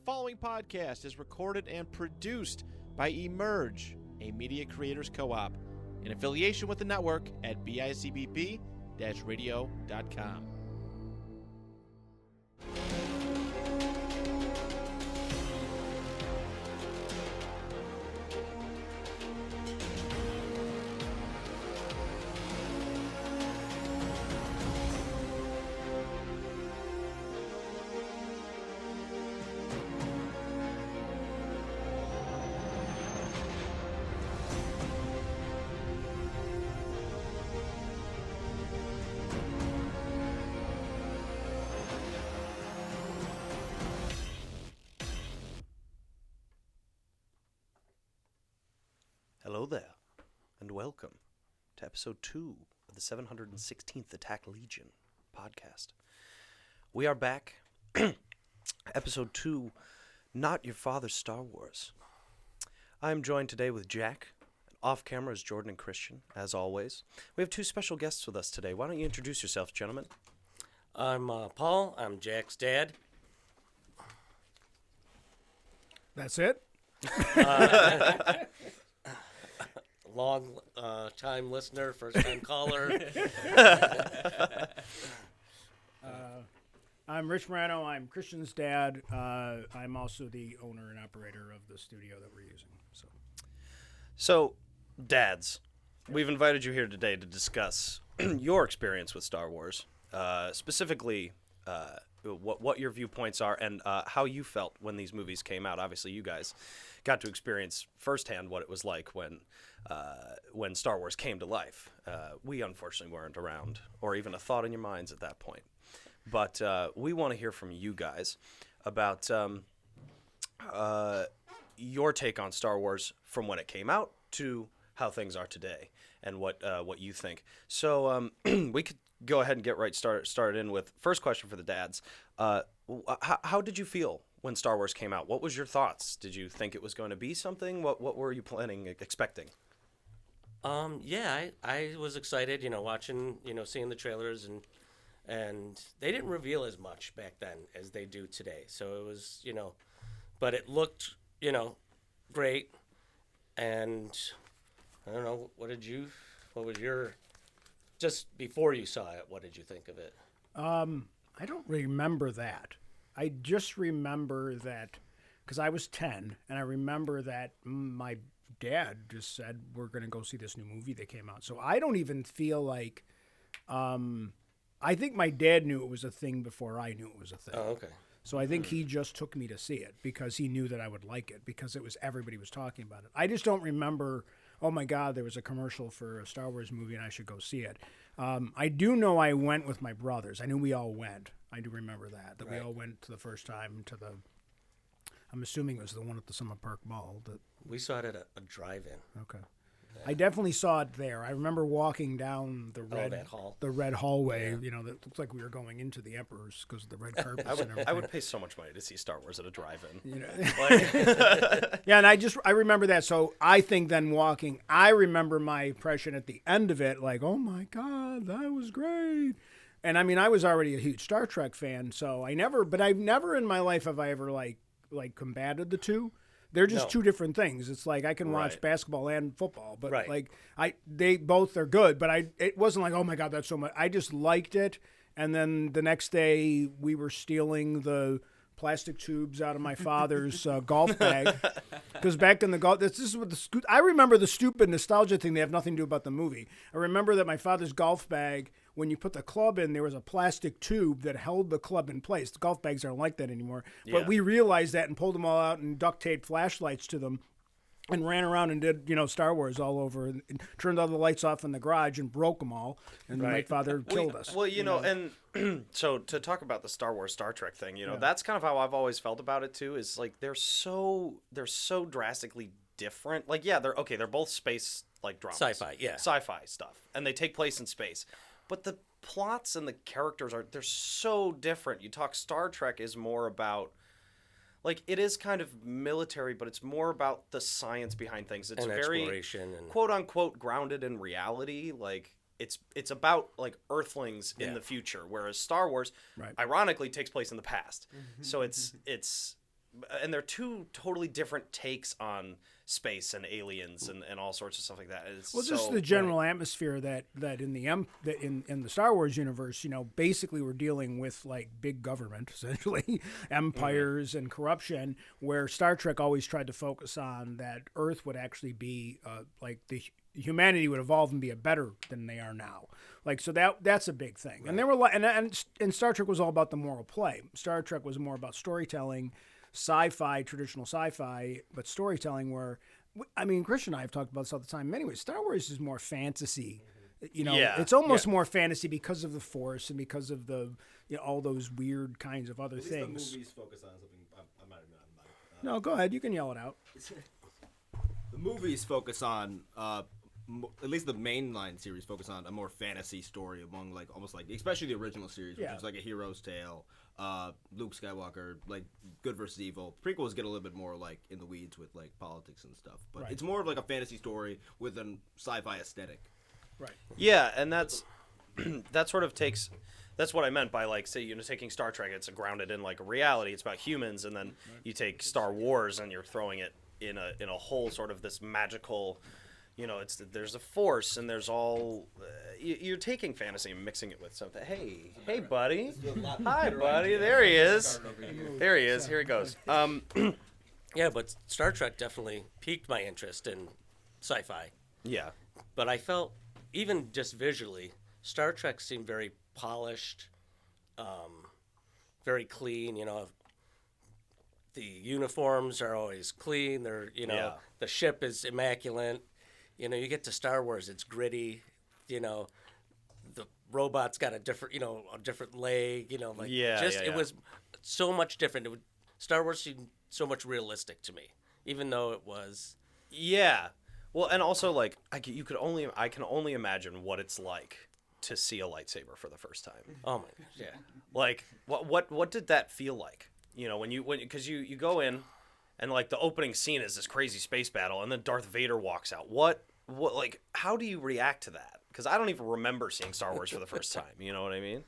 following podcast is recorded and produced by Emerge, a media creators co-op, in affiliation with the network at bicbb-radio.com. Hello there, and welcome to episode 2 of the 716th Attack Legion podcast. We are back, episode 2, Not Your Father's Star Wars. I am joined today with Jack, and off camera is Jordan and Christian, as always. We have two special guests with us today. Why don't you introduce yourselves, gentlemen? I'm Paul. I'm Jack's dad. That's it? Long time listener, first time caller. I'm Rich Morano. I'm Christian's dad. I'm also the owner and operator of the studio that we're using. So, dads, we've invited you here today to discuss your experience with Star Wars, specifically what your viewpoints are and how you felt when these movies came out. Obviously, you guys got to experience firsthand what it was like when Star Wars came to life. We unfortunately weren't around or even a thought in your minds at that point. But we want to hear from you guys about your take on Star Wars from when it came out to how things are today and what you think. So we could go ahead and get started in with first question for the dads. How did you feel when Star Wars came out? What was your thoughts? Did you think it was going to be something? What were you expecting? Yeah, I was excited, watching, seeing the trailers and they didn't reveal as much back then as they do today. So it was, but it looked, great. And I don't know, what was your, just before you saw it, what did you think of it? I don't remember that. I just remember that, because I was 10, and I remember that my dad just said, we're going to go see this new movie that came out. So I don't even feel like, I think my dad knew it was a thing before I knew it was a thing. Oh, okay. So I think he just took me to see it because he knew that I would like it, because everybody was talking about it. I just don't remember, oh my God, there was a commercial for a Star Wars movie and I should go see it. I do know I went with my brothers. I knew we all went. I do remember that right. We all went to the first time to I'm assuming it was the one at the Summer Park Mall. We saw it at a drive-in. Okay. Yeah. I definitely saw it there. I remember walking down the red hallway, that looked like we were going into the Emperor's because of the red carpets and everything. I would pay so much money to see Star Wars at a drive-in. Yeah, and I remember that. So I think then I remember my impression at the end of it, like, oh my God, that was great. And I mean, I was already a huge Star Trek fan, so I've never in my life have I ever like combated the two. They're just two different things. It's like I can watch basketball and football, but they both are good. But it wasn't like, oh my God, that's so much. I just liked it. And then the next day we were stealing the plastic tubes out of my father's golf bag, because back in the golf, this is what I remember the stupid nostalgia thing. They have nothing to do about the movie. I remember that my father's golf bag, when you put the club in, there was a plastic tube that held the club in place. The golf bags aren't like that anymore. Yeah. But we realized that and pulled them all out and duct taped flashlights to them and ran around and did, Star Wars all over and turned all the lights off in the garage and broke them all. And my father killed us. Well, and so to talk about the Star Wars, Star Trek thing, that's kind of how I've always felt about it too, is like they're so drastically different. Like, yeah, they're both space like dramas. Sci-fi stuff. And they take place in space. But the plots and the characters they're so different. You talk Star Trek is more about, like, it is kind of military, but it's more about the science behind things. It's very exploration and quote unquote grounded in reality. Like it's about like Earthlings in the future, whereas Star Wars, ironically, takes place in the past. Mm-hmm. So it's and they're two totally different takes on space and aliens and all sorts of stuff like that. It's Well, just the general atmosphere that in the Star Wars universe, basically we're dealing with like big government, essentially, empires and corruption. Where Star Trek always tried to focus on that Earth would actually be like humanity would evolve and be a better than they are now. Like so that's a big thing. Right. And there were and Star Trek was all about the moral play. Star Trek was more about storytelling. Sci-fi, traditional sci-fi, but storytelling where, I mean, Christian and I have talked about this all the time. Anyway, Star Wars is more fantasy. It's almost more fantasy because of the Force and because of the all those weird kinds of other things. The movies focus on something. I'm not. No, go ahead. You can yell it out. The movies focus on, at least the mainline series focus on a more fantasy story among almost especially the original series, which is like a hero's tale. Luke Skywalker, like good versus evil. Prequels get a little bit more like in the weeds with like politics and stuff, but it's more of like a fantasy story with an sci-fi aesthetic. Right. Yeah, and that sort of takes. That's what I meant by like, say, taking Star Trek. It's grounded in like reality. It's about humans, and then you take Star Wars and you're throwing it in a whole sort of this magical. There's a force and there's all. You're taking fantasy and mixing it with something. Hey, buddy. Hi, buddy. There he is. There he is. Here he goes. Yeah, but Star Trek definitely piqued my interest in sci-fi. Yeah. But I felt, even just visually, Star Trek seemed very polished, very clean. The uniforms are always clean. They're, the ship is immaculate. You get to Star Wars, it's gritty. The robot's got a different leg. It was so much different. Star Wars seemed so much realistic to me, even though it was. Yeah, well, and also like I can only imagine what it's like to see a lightsaber for the first time. Oh my gosh, yeah. Like what did that feel like? Because you go in. And like the opening scene is this crazy space battle, and then Darth Vader walks out. What like how do you react to that? Because I don't even remember seeing Star Wars for the first time. You know what I mean?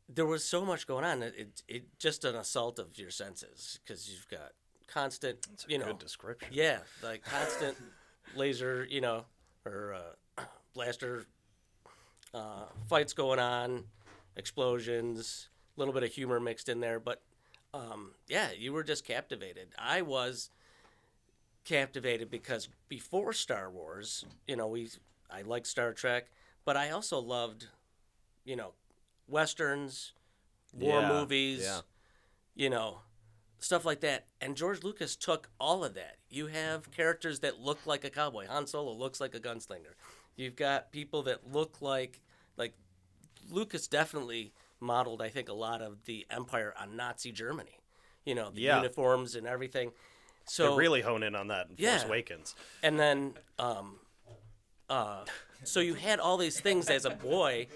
There was so much going on. It just an assault of your senses because you've got constant. That's a good description. Yeah, like constant laser, or blaster fights going on, explosions. A little bit of humor mixed in there, but you were just captivated. I was captivated because before Star Wars, I liked Star Trek, but I also loved, westerns, war movies, stuff like that. And George Lucas took all of that. You have characters that look like a cowboy. Han Solo looks like a gunslinger. You've got people that look like Lucas definitely modeled, I think, a lot of the Empire on Nazi Germany. The uniforms and everything. So they really hone in on that in Force Awakens. And then, so you had all these things as a boy.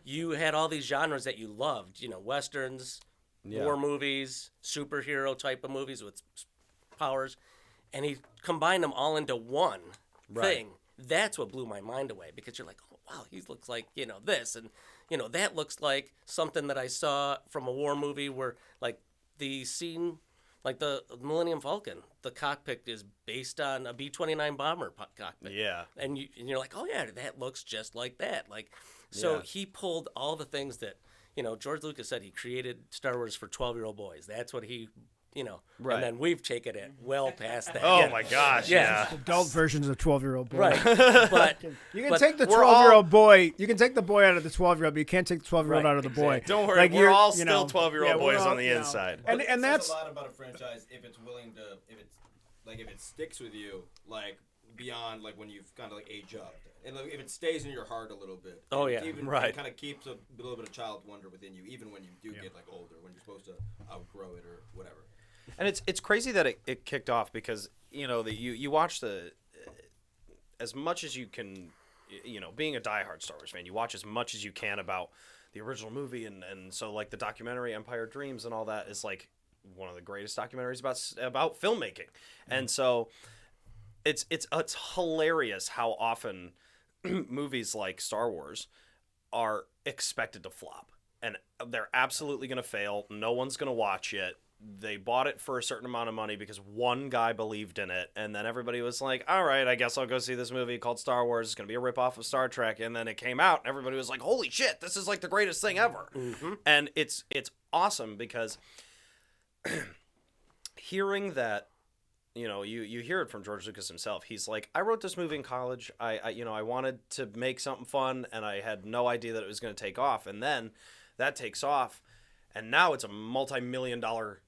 You had all these genres that you loved. Westerns, war movies, superhero type of movies with powers, and he combined them all into one thing. That's what blew my mind away because you're like, oh, wow, he looks like this and. That looks like something that I saw from a war movie where, like, the scene, like the Millennium Falcon, the cockpit is based on a B-29 bomber cockpit. Yeah. And you're like, oh, yeah, that looks just like that. Like, so he pulled all the things that, George Lucas said he created Star Wars for 12-year-old boys. That's what he... Right. And then we've taken it well past that. Oh my gosh, yeah. Adult versions of 12-year-old boy. Right. But you can take the 12-year-old boy. You can take the boy out of the 12-year-old, but you can't take the 12-year-old out of the boy. Don't worry, we're all still 12-year-old boys on the inside. And that's a lot about a franchise if it's willing to, if it sticks with you, like beyond like when you've kind of like age up, and like, if it stays in your heart a little bit. Oh yeah, even, right. It kind of keeps a little bit of child wonder within you, even when you do get like older, when you're supposed to outgrow it or whatever. And it's crazy that it kicked off because you watch as much as you can, being a diehard Star Wars fan, you watch as much as you can about the original movie and so like the documentary Empire Dreams and all that is like one of the greatest documentaries about filmmaking. And so it's hilarious how often movies like Star Wars are expected to flop. and they're absolutely going to fail. No one's going to watch it. They bought it for a certain amount of money because one guy believed in it, and then everybody was like, all right, I guess I'll go see this movie called Star Wars. It's going to be a ripoff of Star Trek, and then it came out, and everybody was like, holy shit, this is like the greatest thing ever. Mm-hmm. And it's awesome because hearing that, you know, you hear it from George Lucas himself. He's like, I wrote this movie in college. I wanted to make something fun, and I had no idea that it was going to take off, and then that takes off, and now it's a multi-million-dollar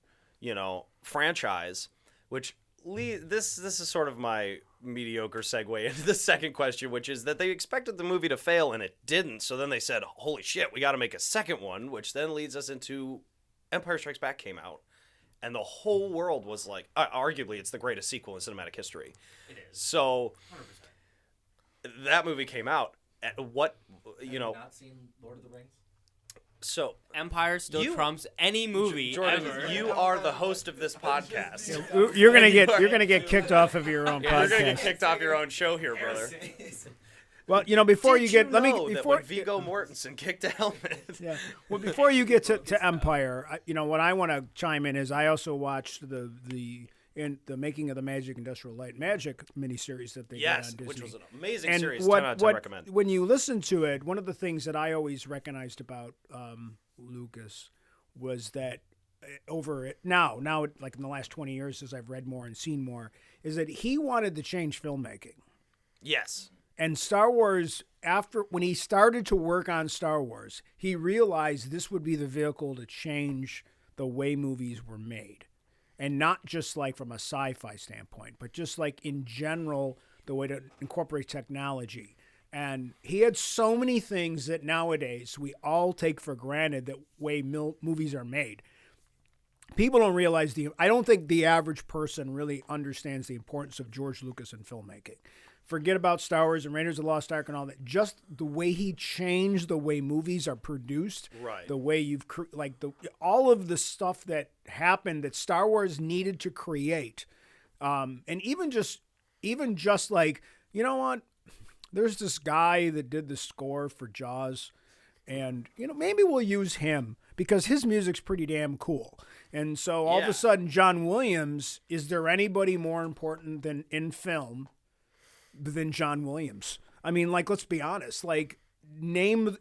franchise, which this is sort of my mediocre segue into the second question, which is that they expected the movie to fail and it didn't. So then they said, holy shit, we got to make a second one, which then leads us into Empire Strikes Back came out. And the whole world was like, arguably, it's the greatest sequel in cinematic history. It is. So 100%. That movie came out. Have you not seen Lord of the Rings? So Empire still trumps any movie Jordan, ever. You are the host of this podcast. You're gonna get kicked off of your own podcast. You're gonna get kicked off your own show here, brother. Well, before Did you get, you let me know before that when Viggo Mortensen kicked a helmet. Yeah. Well, before you get to Empire, what I want to chime in is I also watched the Making of the Magic Industrial Light Magic miniseries that they did on Disney. Which was an amazing and series. 10 out of 10 recommend. When you listen to it, one of the things that I always recognized about Lucas was that now, like in the last 20 years, as I've read more and seen more, is that he wanted to change filmmaking. Yes. And Star Wars, when he started to work on Star Wars, he realized this would be the vehicle to change the way movies were made. And not just like from a sci-fi standpoint, but just like in general, the way to incorporate technology. And he had so many things that nowadays we all take for granted that way movies are made. People don't realize I don't think the average person really understands the importance of George Lucas in filmmaking. Forget about Star Wars and Raiders of the Lost Ark and all that. Just the way he changed the way movies are produced, right? The way all of the stuff that happened that Star Wars needed to create, and even just like, you know what? There's this guy that did the score for Jaws, and maybe we'll use him because his music's pretty damn cool. And so all of a sudden, John Williams, is there anybody more important than in film than John Williams? I mean, like, let's be honest. Like, name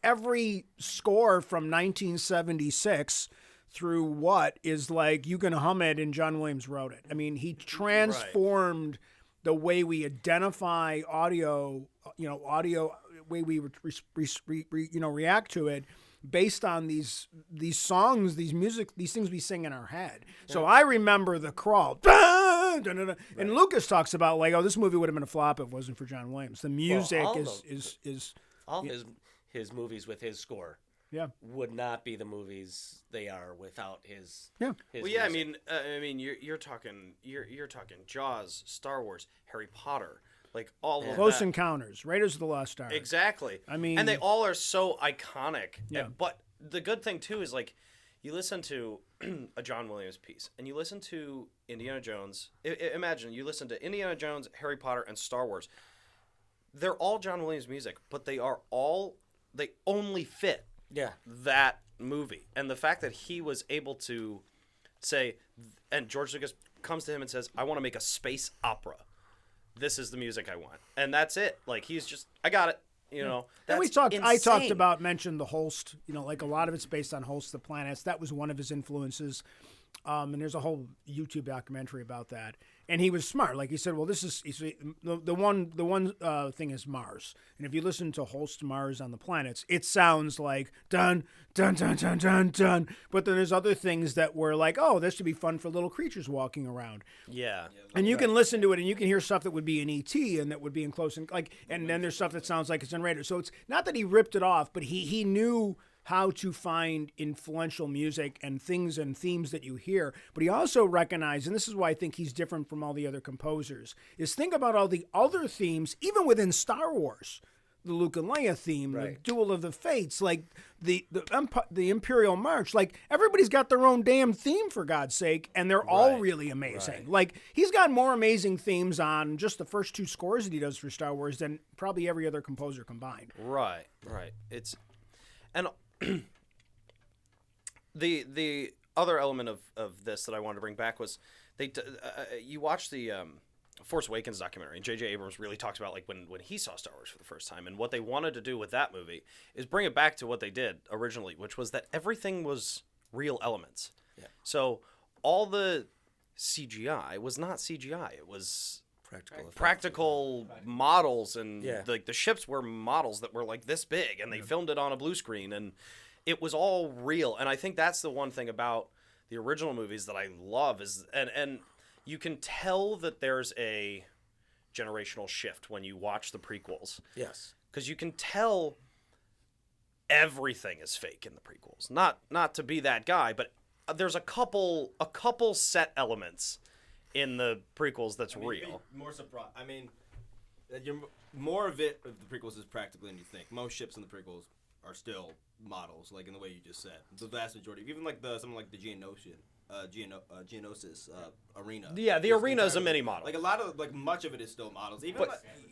every score from 1976 through what is like you can hum it and John Williams wrote it. I mean, he transformed the way we identify audio, way we react to it based on these songs, these things we sing in our head. Yeah. So I remember The Crawl. Dun, dun, dun, dun. And Lucas talks about like, this movie would have been a flop if it wasn't for John Williams. The music is all his movies with his score. Yeah, would not be the movies they are without his. Yeah. His well, yeah. music. I mean, you're talking Jaws, Star Wars, Harry Potter, like all of Close that. Encounters, Raiders of the Lost Ark. Exactly. I mean, and they all are so iconic. Yeah. But the good thing too is like, you listen to a John Williams piece, and you listen to Indiana Jones. Imagine you listen to Indiana Jones, Harry Potter, and Star Wars. They're all John Williams music, but they only fit. Yeah, that movie. And the fact that he was able to say, and George Lucas comes to him and says, I want to make a space opera. This is the music I want. And that's it. Like, he's just, I got it. That's and I mentioned the Holst, like a lot of it's based on Holst the Planets. That was one of his influences. And there's a whole YouTube documentary about that. And he was smart. Like he said, well, the one thing is Mars. And if you listen to Holst Mars on the Planets, it sounds like dun, dun, dun, dun, dun, dun. But then there's other things that were like, oh, this should be fun for little creatures walking around. Yeah. And you can listen to it and you can hear stuff that would be in E.T. and that would be in Close and and then there's stuff that sounds like it's in Raiders. So it's not that he ripped it off, but he knew how to find influential music and things and themes that you hear. But he also recognized, and this is why I think he's different from all the other composers, is think about all the other themes, even within Star Wars. The Luke and Leia theme, the Duel of the Fates, like the Imperial March. Like, everybody's got their own damn theme, for God's sake, and they're all really amazing. Right. Like, he's got more amazing themes on just the first two scores that he does for Star Wars than probably every other composer combined. Right. The other element of this that I wanted to bring back was you watch the Force Awakens documentary, and J.J. Abrams really talks about like when he saw Star Wars for the first time, and what they wanted to do with that movie is bring it back to what they did originally, which was that everything was real elements. Yeah. So all the CGI was not CGI; it was practical models, and like the ships were models that were like this big, and they filmed it on a blue screen, and it was all real. And I think that's the one thing about the original movies that I love is and you can tell that there's a generational shift when you watch the prequels. Yes. Because you can tell everything is fake in the prequels. Not to be that guy, but there's a couple set elements in the prequels that's real. More surprised. I mean, more of it of the prequels is practical than you think. Most ships in the prequels are still models, like in the way you just said. The vast majority, even like something like the Geonosis arena. Yeah, the arena is a mini model. Like a lot of much of it is still models. Even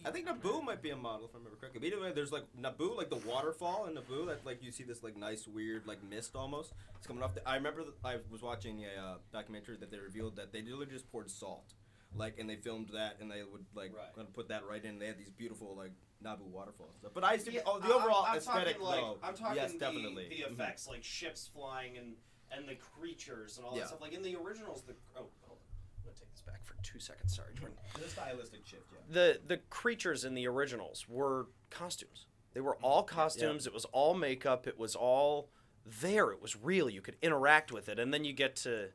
I think Naboo might be a model if I remember correctly. But either way, there's like Naboo, like the waterfall in Naboo that like you see this like nice weird like mist almost. It's coming off. I remember I was watching a documentary that they revealed that they literally just poured salt. Like, and they filmed that, and they would kind of put that right in. They had these beautiful like Naboo waterfalls and stuff. But I see the overall aesthetic though. I'm talking yes, definitely. The effects, like ships flying and the creatures and all that stuff. Like in the originals, hold on. I'm gonna take this back for 2 seconds. Sorry, Jordan. The stylistic shift, yeah. The creatures in the originals were costumes. They were all costumes. It was all makeup. It was all there. It was real. You could interact with it. And then you get to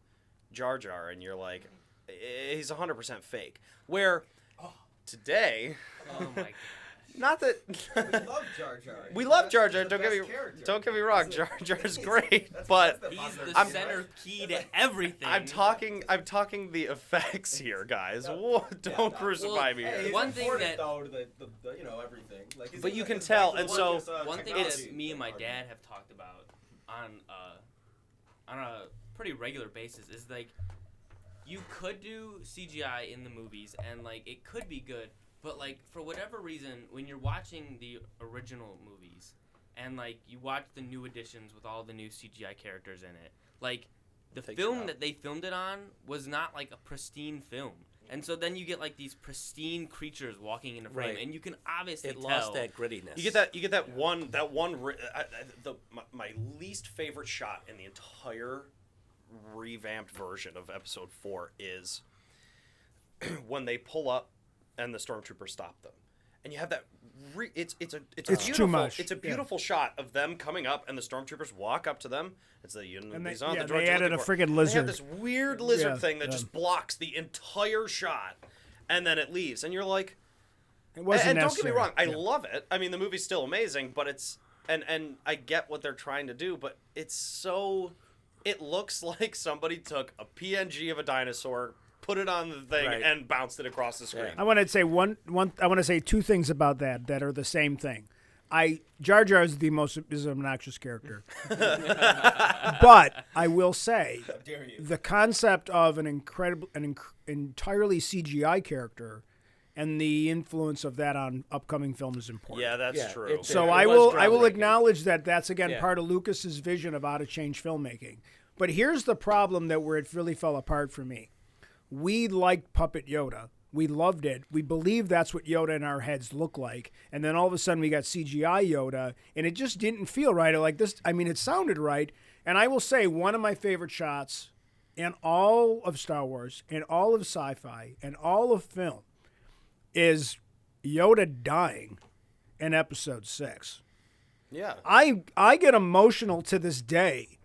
Jar Jar, and you're like, he's 100% fake. Where today, Oh my god. not that We love Jar Jar. we love Jar Jar. He's the Don't get me best wrong. character. Jar Jar's great, but He's the I'm- center key to everything. I'm talking the effects here, guys. Don't crucify me. Hey, here. One it's thing important, that- though, to the everything. Like, But you can it's tell, back to and the so- One thing technology that me and my argument. dad have talked about on a pretty regular basis is like you could do CGI in the movies and like it could be good, but like for whatever reason when you're watching the original movies and like you watch the new editions with all the new CGI characters in it, like the Takes it film out. that they filmed it on was not like a pristine film. And so then you get like these pristine creatures walking in a frame, Right. and you can obviously It tell. lost that grittiness. You get that one. My least favorite shot in the entire revamped version of Episode 4 is when they pull up and the stormtroopers stop them, and you have that. It's beautiful. too much. It's a beautiful shot of them coming up, and the stormtroopers walk up to them. It's the And they, these aren't yeah, the droids they you're added a looking for. friggin' They lizard. have this weird lizard Yeah, thing that yeah. just blocks the entire shot, and then it leaves, and you're like. It wasn't And don't get me necessary. wrong, I Yeah. love it. I mean, the movie's still amazing, but it's and I get what they're trying to do, but it's so it looks like somebody took a PNG of a dinosaur, put it on the thing, Right. and bounced it across the screen. I want to say I want to say two things about that are the same thing. Jar Jar is is an obnoxious character, but I will say dare you. the concept of an entirely CGI character and the influence of that on upcoming film is important. Yeah, that's Yeah, true. it's- So It I was will groundbreaking. acknowledge that that's again Yeah. part of Lucas's vision of how to change filmmaking. But here's the problem where it really fell apart for me. We liked Puppet Yoda. We loved it. We believed that's what Yoda in our heads looked like. And then all of a sudden we got CGI Yoda, and it just didn't feel right. Like this, I mean, it sounded right. And I will say one of my favorite shots in all of Star Wars, in all of sci-fi, and all of film is Yoda dying in Episode 6. Yeah. I get emotional to this day.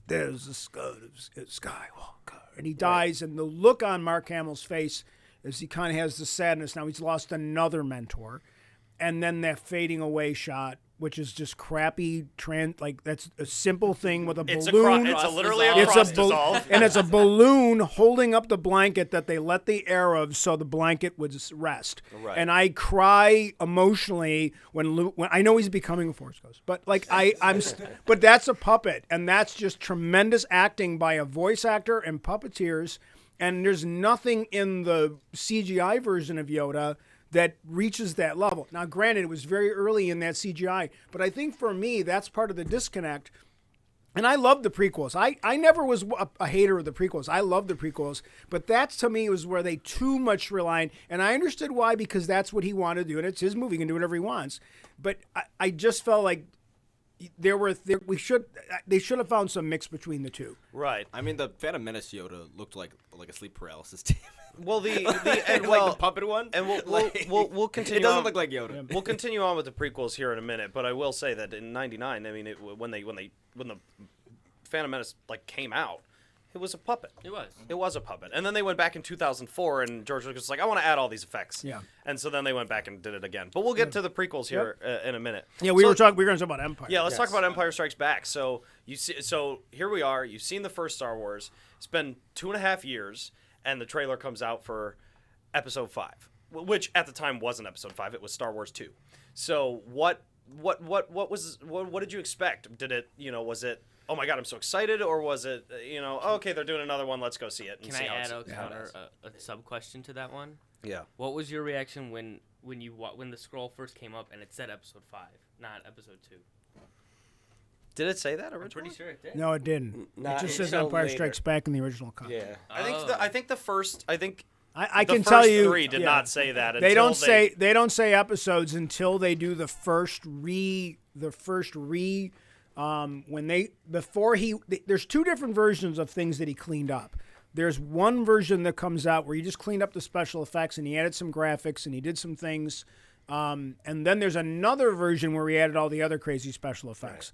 There's a Skywalker, and he dies, and the look on Mark Hamill's face as he kind of has the sadness. Now he's lost another mentor, and then that fading away shot, which is just crappy. Like that's a simple thing with a balloon. Literally a It's cross a bal- dissolve. and it's a balloon holding up the blanket that they let the air of so the blanket would rest. Right. And I cry emotionally when I know he's becoming a Force Ghost, but like but that's a puppet, and that's just tremendous acting by a voice actor and puppeteers. And there's nothing in the CGI version of Yoda that reaches that level. Now, granted, it was very early in that CGI, but I think for me, that's part of the disconnect And I love the prequels. I never was a hater of the prequels. I love the prequels. But that's, to me, was where they too much relied. And I understood why, because that's what he wanted to do. And it's his movie. He can do whatever he wants. But I just felt like they should have found some mix between the two. Right. I mean, the Phantom Menace Yoda looked like a sleep paralysis team. Well, the like the puppet one. And we'll continue. It doesn't on. look like Yoda. We'll continue on with the prequels here in a minute, but I will say that in '99, I mean, when the Phantom Menace came out, it was a puppet. It was a puppet, and then they went back in 2004, and George Lucas was like, "I want to add all these effects." Yeah. And so then they went back and did it again. But we'll get to the prequels here in a minute. Yeah, we were going to talk about Empire. Yeah, let's talk about Empire Strikes Back. So here we are. You've seen the first Star Wars. It's been 2.5 years, and the trailer comes out for Episode 5, which at the time wasn't Episode 5. It was Star Wars 2. So what did you expect? Did it, was it, oh my God, I'm so excited, or was it, okay, they're doing another one, let's go see it. And Can see I how add it's- a sub question to that one? Yeah. What was your reaction when the scroll first came up and it said Episode 5, not Episode 2? Did it say that I'm originally? pretty sure it did. No, it didn't. Not It just says until Empire later. Strikes Back in the original copy. Yeah. I think the first I the can first tell you 3 did not say that. They until don't say episodes until they do the first there's 2 different versions of things that he cleaned up. There's one version that comes out where he just cleaned up the special effects and he added some graphics and he did some things. And then there's another version where he added all the other crazy special effects.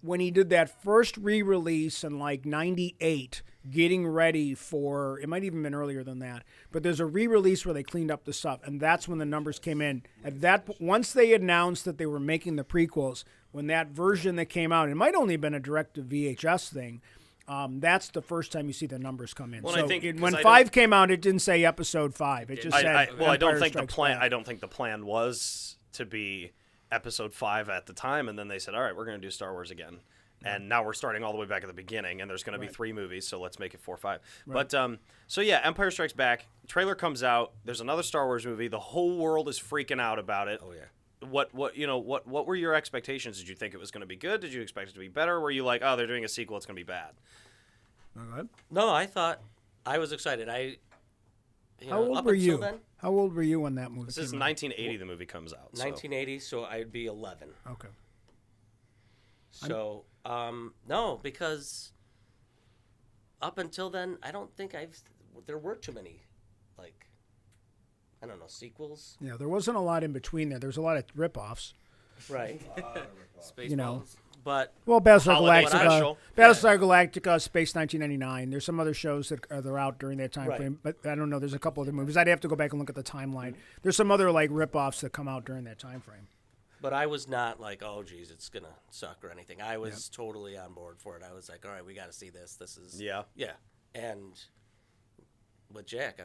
When he did that first re-release in '98, getting ready for, it might even been earlier than that, but there's a re-release where they cleaned up the stuff, and that's when the numbers came in. Once they announced that they were making the prequels, when that version that came out, it might only have been a direct-to-VHS thing. That's the first time you see the numbers come in. Well, so I think, when 'cause 5 came out, it didn't say Episode 5. It just said I don't Empire think the Strikes plan. Back. I don't think the plan was to be Episode 5 at the time, and then they said, "All right, we're going to do Star Wars again." And now we're starting all the way back at the beginning, and there's going to be 3 movies, so let's make it 4, 5. But so yeah, Empire Strikes Back. Trailer comes out. There's another Star Wars movie. The whole world is freaking out about it. Oh yeah. What were your expectations? Did you think it was going to be good? Did you expect it to be better? Were you like, oh, they're doing a sequel, it's going to be bad? No, I thought I was excited. How old up were until you? Then, How old were you when that movie This is came out? 1980. The movie comes out. So. 1980, so I'd be 11. Okay. So, no, because up until then, I don't think there were too many, sequels. Yeah, there wasn't a lot in between there. There was a lot of rip-offs. Right. Spaceballs. But Well, Battlestar Holiday Galactica, special. Battlestar Galactica, Space 1999. There's some other shows that are out during that time Right. frame, but I don't know. There's a couple other movies. I'd have to go back and look at the timeline. There's some other rip-offs that come out during that time frame. But I was not like, oh, geez, it's going to suck or anything. I was totally on board for it. I was like, all right, we got to see this. This is... Yeah. Yeah. And with Jack,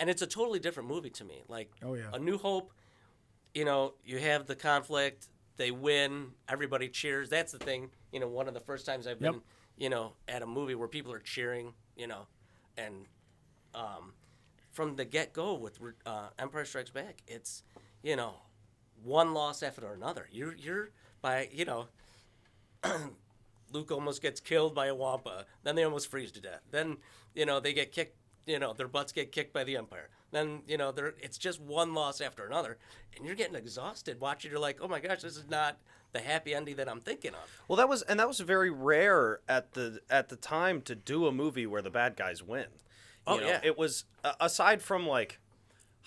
and it's a totally different movie to me. Oh, yeah. A New Hope, you have the conflict, they win, everybody cheers. That's the thing. One of the first times I've been, at a movie where people are cheering, and from the get-go with Empire Strikes Back, it's, one loss after another. You're by, Luke almost gets killed by a Wampa. Then they almost freeze to death. Then, they get kicked, their butts get kicked by the Empire. Then, it's just one loss after another. And you're getting exhausted watching. You're like, oh my gosh, this is not the happy ending that I'm thinking of. Well, that was very rare at the time to do a movie where the bad guys win. Yeah. It was aside from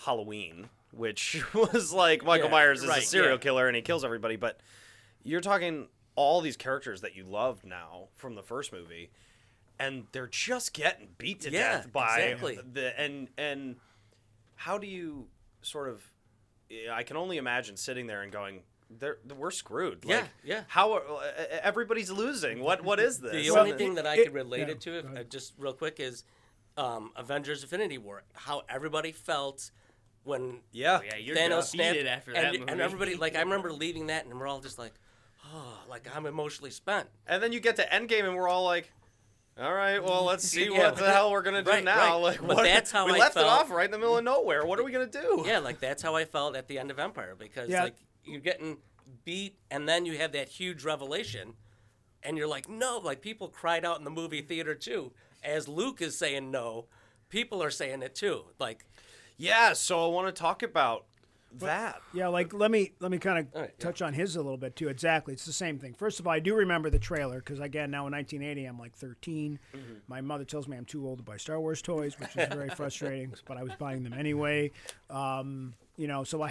Halloween, which was Michael Yeah, Myers is a right, serial yeah. killer and he kills everybody, but you're talking all these characters that you loved now from the first movie, and they're just getting beat to Yeah, death by exactly. and how do you sort of? I can only imagine sitting there and going, we're screwed. Yeah, yeah. How everybody's losing? What is this? The only thing that I could relate yeah, it to, go ahead. just real quick, is Avengers: Infinity War. How everybody felt when Yeah. Oh, yeah, you're Thanos defeated snapped, after that and movie. everybody I remember leaving that, and we're all just like, oh, I'm emotionally spent. And then you get to Endgame, and we're all like, "All right, well, let's see Yeah, what the hell we're gonna do right, now." right. But what, that's how we I left it felt. off right in the middle of nowhere. What are we gonna do? Yeah, that's how I felt at the end of Empire, because Yeah. you're getting beat, and then you have that huge revelation. and you're like, no, like people cried out in the movie theater too. As Luke is saying no, people are saying it too. Like, Yeah, so I want to talk about that. Yeah, like let me kind of touch on his a little bit too. Exactly, it's the same thing. First of all, I do remember the trailer because again, now in 1980, I'm like 13. My mother tells me I'm too old to buy Star Wars toys, which is very frustrating. But I was buying them anyway. So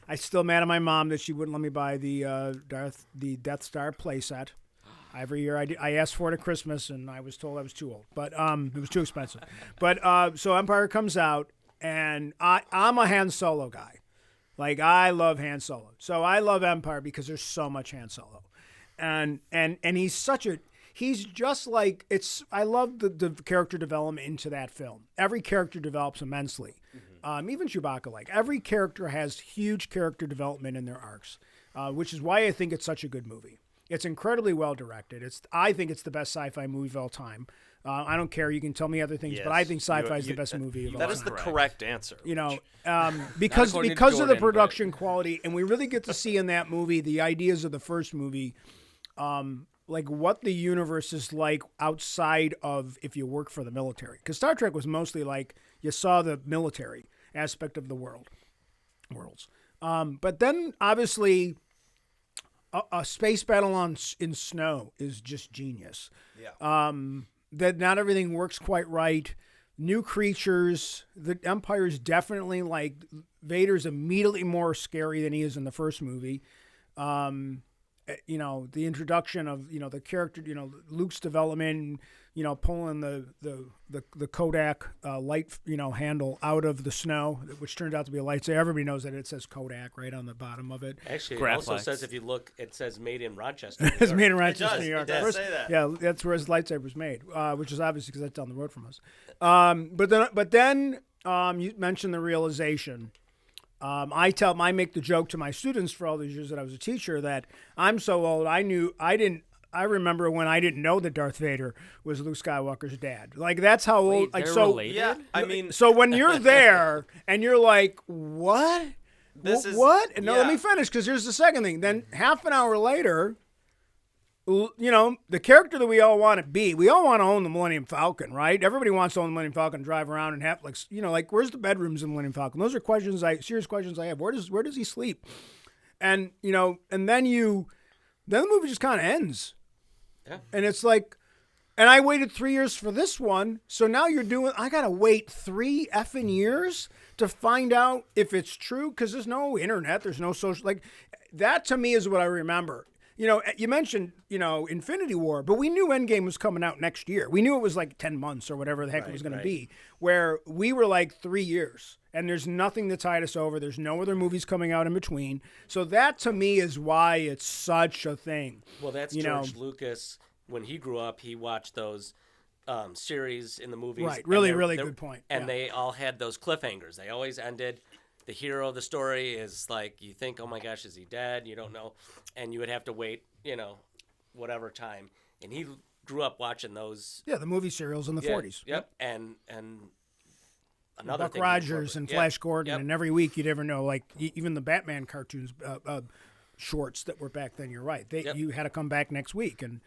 I still mad at my mom that she wouldn't let me buy the Death Star playset. Every year I asked for it at Christmas, and I was told I was too old. But it was too expensive. But so Empire comes out, and I'm a Han Solo guy. Like, I love Han Solo. So I love Empire because there's so much Han Solo. And he's just like, I love the character development into that film. Every character develops immensely. Even Chewbacca, like, every character has huge character development in their arcs, which is why I think it's such a good movie. It's incredibly well directed. I think it's the best sci-fi movie of all time. I don't care. You can tell me other things, but I think sci-fi is the best movie of all time. That is the correct answer. Because according to of the Jordan, production quality, and we really get to see in that movie the ideas of the first movie, like what the universe is like outside of if you work for the military. Because Star Trek was mostly like you saw the military aspect of the worlds. But then obviously a space battle in snow is just genius. Yeah. That not everything works quite right. New creatures. The Empire's definitely like Vader's immediately more scary than he is in the first movie. The introduction of the character, Luke's development, pulling the Kodak light handle out of the snow, which turned out to be a lightsaber. Everybody knows that it says Kodak right on the bottom of it. actually, it Graphite. also says, if you look, it says made in Rochester. New It's York. made in Rochester, does. New York. It does First- say that. Yeah, that's where his lightsaber's made, which is obviously because that's down the road from us. But then you mentioned the realization. I make the joke to my students for all these years that I was a teacher that I'm so old. I remember when I didn't know that Darth Vader was Luke Skywalker's dad. Like that's how old. Like they're so. related? Yeah, I mean, So when you're there and you're like, what? This is- what? And no, let yeah. me finish because here's the second thing. Then half an hour later, the character that we all want to be, we all want to own the Millennium Falcon, right? Everybody wants to own the Millennium Falcon, drive around and have like where's the bedrooms in the Millennium Falcon? Those are serious questions I have. Where does he sleep? And and then the movie just kind of ends. Yeah. And it's like, and I waited 3 years for this one, so now I gotta wait 3 effing years to find out if it's true because there's no internet, there's no social, like that to me is what I remember. You mentioned, Infinity War, but we knew Endgame was coming out next year. We knew it was like 10 months or whatever the heck it was going to be, where we were like 3 years and there's nothing that tied us over. There's no other movies coming out in between. So that to me is why it's such a thing. Well, that's George Lucas. When he grew up, he watched those series in the movies. Right. and Really, they're- really they're- good point. And Yeah. they all had those cliffhangers. They always ended. The hero of the story is like, you think, oh my gosh, is he dead? You don't know. And you would have to wait, whatever time. And he grew up watching those. Yeah, the movie serials in the 40s. Yep. And another Buck thing. Rogers and Flash Gordon, Yep. and every week you'd ever know, like even the Batman cartoons, shorts that were back then. You're right. Yep. You had to come back next week and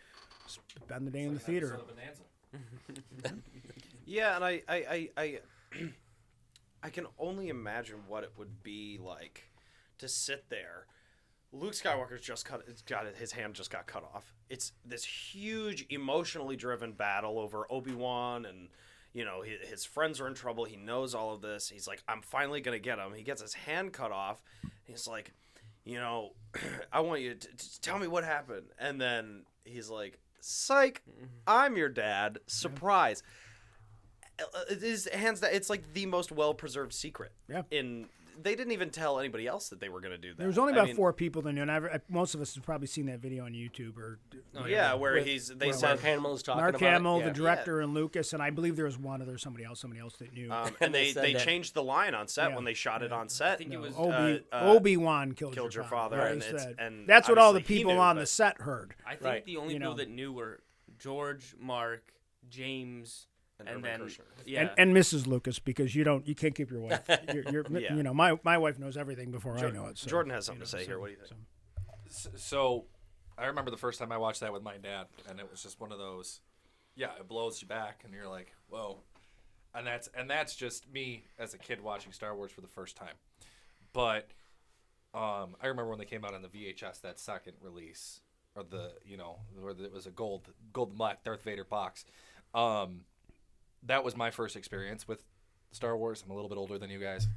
spend the day in the theater. Yeah, and I can only imagine what it would be like to sit there. Luke Skywalker's his hand just got cut off. It's this huge emotionally driven battle over Obi-Wan, and his friends are in trouble. He knows all of this. He's like, I'm finally gonna get him. He gets his hand cut off. He's like, I want you to tell me what happened. And then he's like, psych, I'm your dad. Surprise. His hands that it's like the most well-preserved secret. Yeah. They didn't even tell anybody else that they were going to do that. There was only about 4 people that knew, and most of us have probably seen that video on YouTube or. Where they said Mark Hamill is talking Mark about Hamill, it. the director, and Lucas, and I believe there was one other somebody else that knew. and They they said that- changed the line on set Yeah. when they shot it on set. I think it was Obi-Wan killed your father. and Right. it's- and That's what all the obviously he people knew, on the but- set heard. I think Right. the only You people know. that knew were George, Mark, James, and Urban then Kirshner. yeah. And Mrs. Lucas, because you can't keep your wife. You're Yeah. my wife knows everything before I know it. So, Jordan has something to say here. What do you think? So I remember the first time I watched that with my dad, and it was just one of those, it blows you back, and you're like, whoa. And that's just me as a kid watching Star Wars for the first time. But I remember when they came out on the VHS, that second release, or where it was a gold black Darth Vader box. That was my first experience with Star Wars. I'm a little bit older than you guys.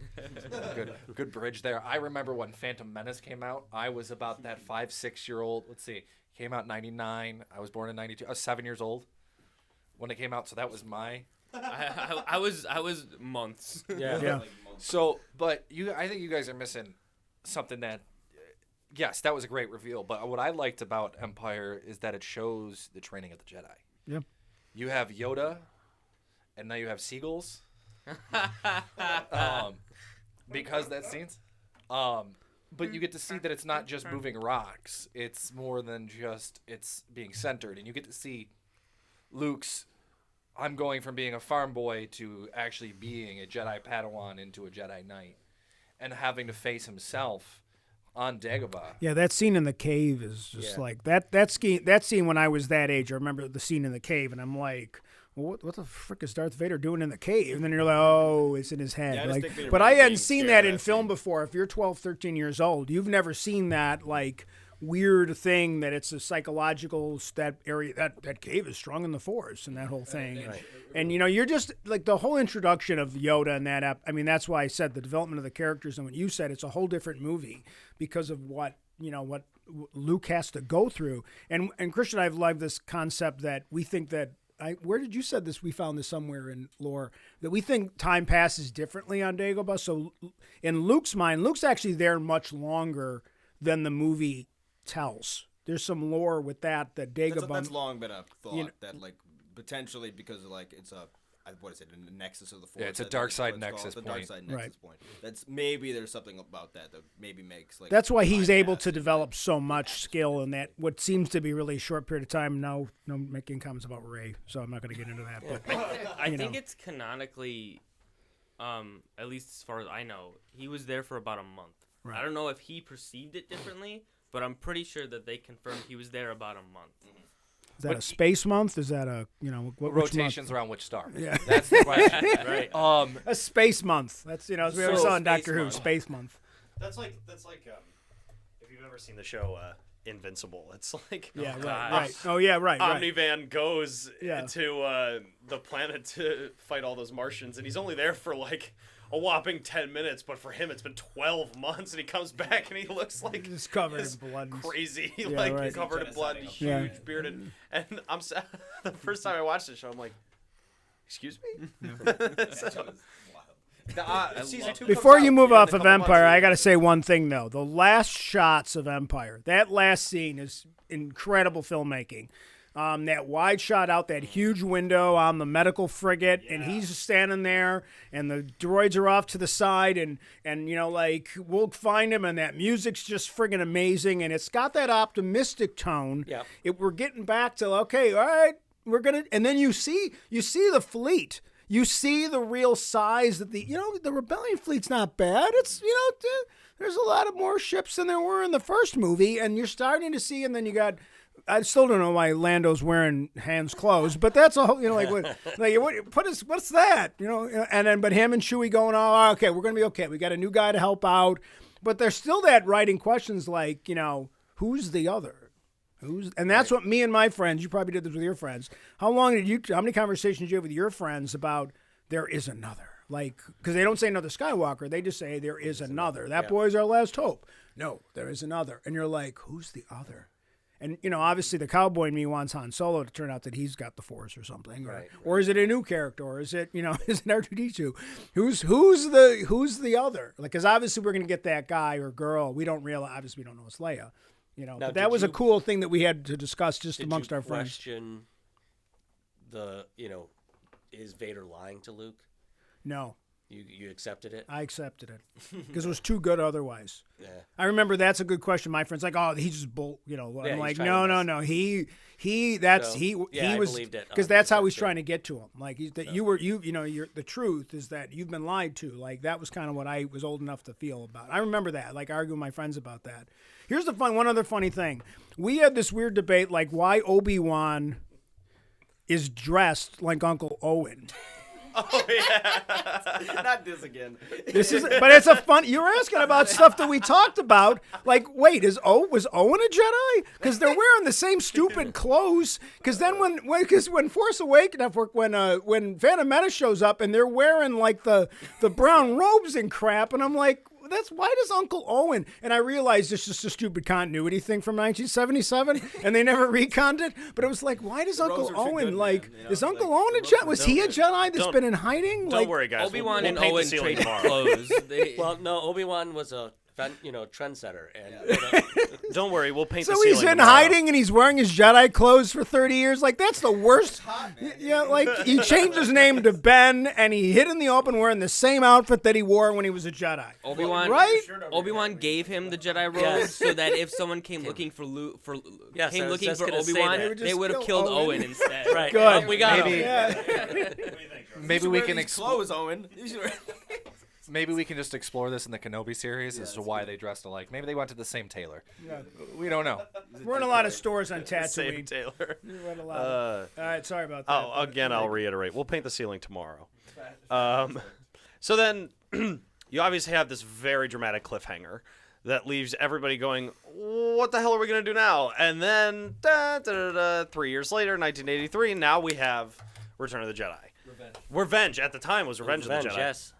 Good bridge there. I remember when Phantom Menace came out. I was about that 5-6-year-old. Let's see, came out in '99. I was born in '92. I was 7 years old when it came out. So that was my. I was months. Yeah. So, but I think you guys are missing something that. Yes, that was a great reveal. But what I liked about Empire is that it shows the training of the Jedi. Yeah. You have Yoda, and now you have seagulls. Because that scenes. But you get to see that it's not just moving rocks. It's more than just it's being centered. And you get to see Luke's, I'm going from being a farm boy to actually being a Jedi Padawan into a Jedi Knight. And having to face himself on Dagobah. Yeah, that scene in the cave is just like that scene when I was that age. I remember the scene in the cave, and I'm like, well, what the frick is Darth Vader doing in the cave? And then you're like, oh, it's in his head. Yeah, like, but I hadn't seen that in film before. If you're 12, 13 years old, you've never seen that like weird thing that it's a psychological that area that cave is strong in the Force and that whole thing. Right. And you're just like the whole introduction of Yoda and that I mean, that's why I said the development of the characters and what you said, it's a whole different movie because of what Luke has to go through. And Christian and I have loved this concept that we think that where did you said this? We found this somewhere in lore that we think time passes differently on Dagobah. So in Luke's mind, Luke's actually there much longer than the movie tells. There's some lore with that Dagobah. That's long been a thought that like potentially because of like it's a what is it, a nexus of the Force? Yeah, it's a dark side nexus point. Dark side nexus point. That's maybe there's something about that maybe makes like. That's why he's able to develop so much skill in that what seems to be really short period of time. No making comments about Rey, so I'm not going to get into that. But I think it's canonically, at least as far as I know, he was there for about a month. Right. I don't know if he perceived it differently, but I'm pretty sure that they confirmed he was there about a month. Is that a space month? Is that a what rotations around which star? Yeah, that's the question. Right. A space month. That's as we ever saw in Doctor Who, space month. That's like if you've ever seen the show Invincible. It's like right. Oh yeah, right. Omni-Van goes to the planet to fight all those Martians, and he's only there for like a whopping 10 minutes, but for him it's been 12 months, and he comes back and he looks like he's covered in blood, crazy, covered in blood, huge, bearded. And I'm the first time I watched the show, I'm like, excuse me. Before you move off of Empire, I got to say one thing though: the last shots of Empire, that last scene is incredible filmmaking. That wide shot out that huge window on the medical frigate, and he's standing there, and the droids are off to the side, and we'll find him, and that music's just friggin' amazing, and it's got that optimistic tone. Yeah, we're getting back to okay, all right, we're gonna, and then you see the fleet. You see the real size that the Rebellion fleet's not bad. It's there's a lot of more ships than there were in the first movie, and you're starting to see, and then you got. I still don't know why Lando's wearing Han's clothes, but that's a whole, what's that? And then, but him and Chewie going, oh, okay, we're going to be okay. We got a new guy to help out. But there's still that writing questions like, who's the other? And that's what me and my friends, you probably did this with your friends. How many conversations did you have with your friends about there is another? Like, because they don't say another Skywalker. They just say there is another. That boy's our last hope. No, there is another. And you're like, who's the other? And, obviously the cowboy in me wants Han Solo to turn out that he's got the Force or something. Or is it a new character? Or is it, is it R2-D2? Who's the other? Like, because obviously we're going to get that guy or girl. We don't realize, obviously we don't know it's Leia. Now, but that was a cool thing that we had to discuss just amongst our friends. Question is Vader lying to Luke? No. You accepted it? I accepted it because it was too good otherwise. Yeah. I remember that's a good question. My friend's like, "Oh, he's just bull," Yeah, I'm he's like, trying "No, to no, mess. no. He I was believed it because that's how he's 100% trying to get to him. Like he's that you're the truth is that you've been lied to. Like that was kind of what I was old enough to feel about. I remember that. Like arguing with my friends about that. Here's one other funny thing. We had this weird debate like why Obi-Wan is dressed like Uncle Owen. Oh yeah, not this again. This is, but it's a fun. You're asking about stuff that we talked about. Like, wait, was Owen a Jedi? Because they're wearing the same stupid clothes. Because then when Force Awakens, when Phantom Menace shows up and they're wearing like the brown robes and crap, and I'm like, why does Uncle Owen? And I realized it's just a stupid continuity thing from 1977, and they never reconned it. But it was like, why does Uncle robes are too Owen good, like? man, you know? Is Uncle Like, Owen a Jedi? Was he a Jedi that's been in hiding? Don't Like, worry, guys. Obi-Wan we'll and paint the Owen ceiling traded tomorrow. clothes. Well, no, Obi-Wan was a trendsetter, and Don't worry, we'll paint So the ceiling he's in tomorrow. hiding and he's wearing his Jedi clothes for 30 years. Like that's the worst. Yeah, like he changed his name to Ben and he hid in the open wearing the same outfit that he wore when he was a Jedi. Obi-Wan, Right? Obi-Wan gave him the Jedi robes Yes. so that if someone came looking for Yes, I was looking just for gonna say Obi-Wan, that. they would have killed Owen instead. right. Good. We got Maybe- him. Maybe we can close, Owen. You should wear- maybe we can just explore this in the Kenobi series as to why they dressed alike. Maybe they went to the same tailor. We don't know. We're in a lot of stores on Same Tatooine. Taylor. We're in a lot. All right, sorry about that. Oh, again, I'll reiterate. We'll paint the ceiling tomorrow. So then, you obviously have this very dramatic cliffhanger that leaves everybody going, what the hell are we going to do now? And then, 3 years later, 1983, now we have Return of the Jedi. Revenge. At the time was Revenge of the Jedi. Yes.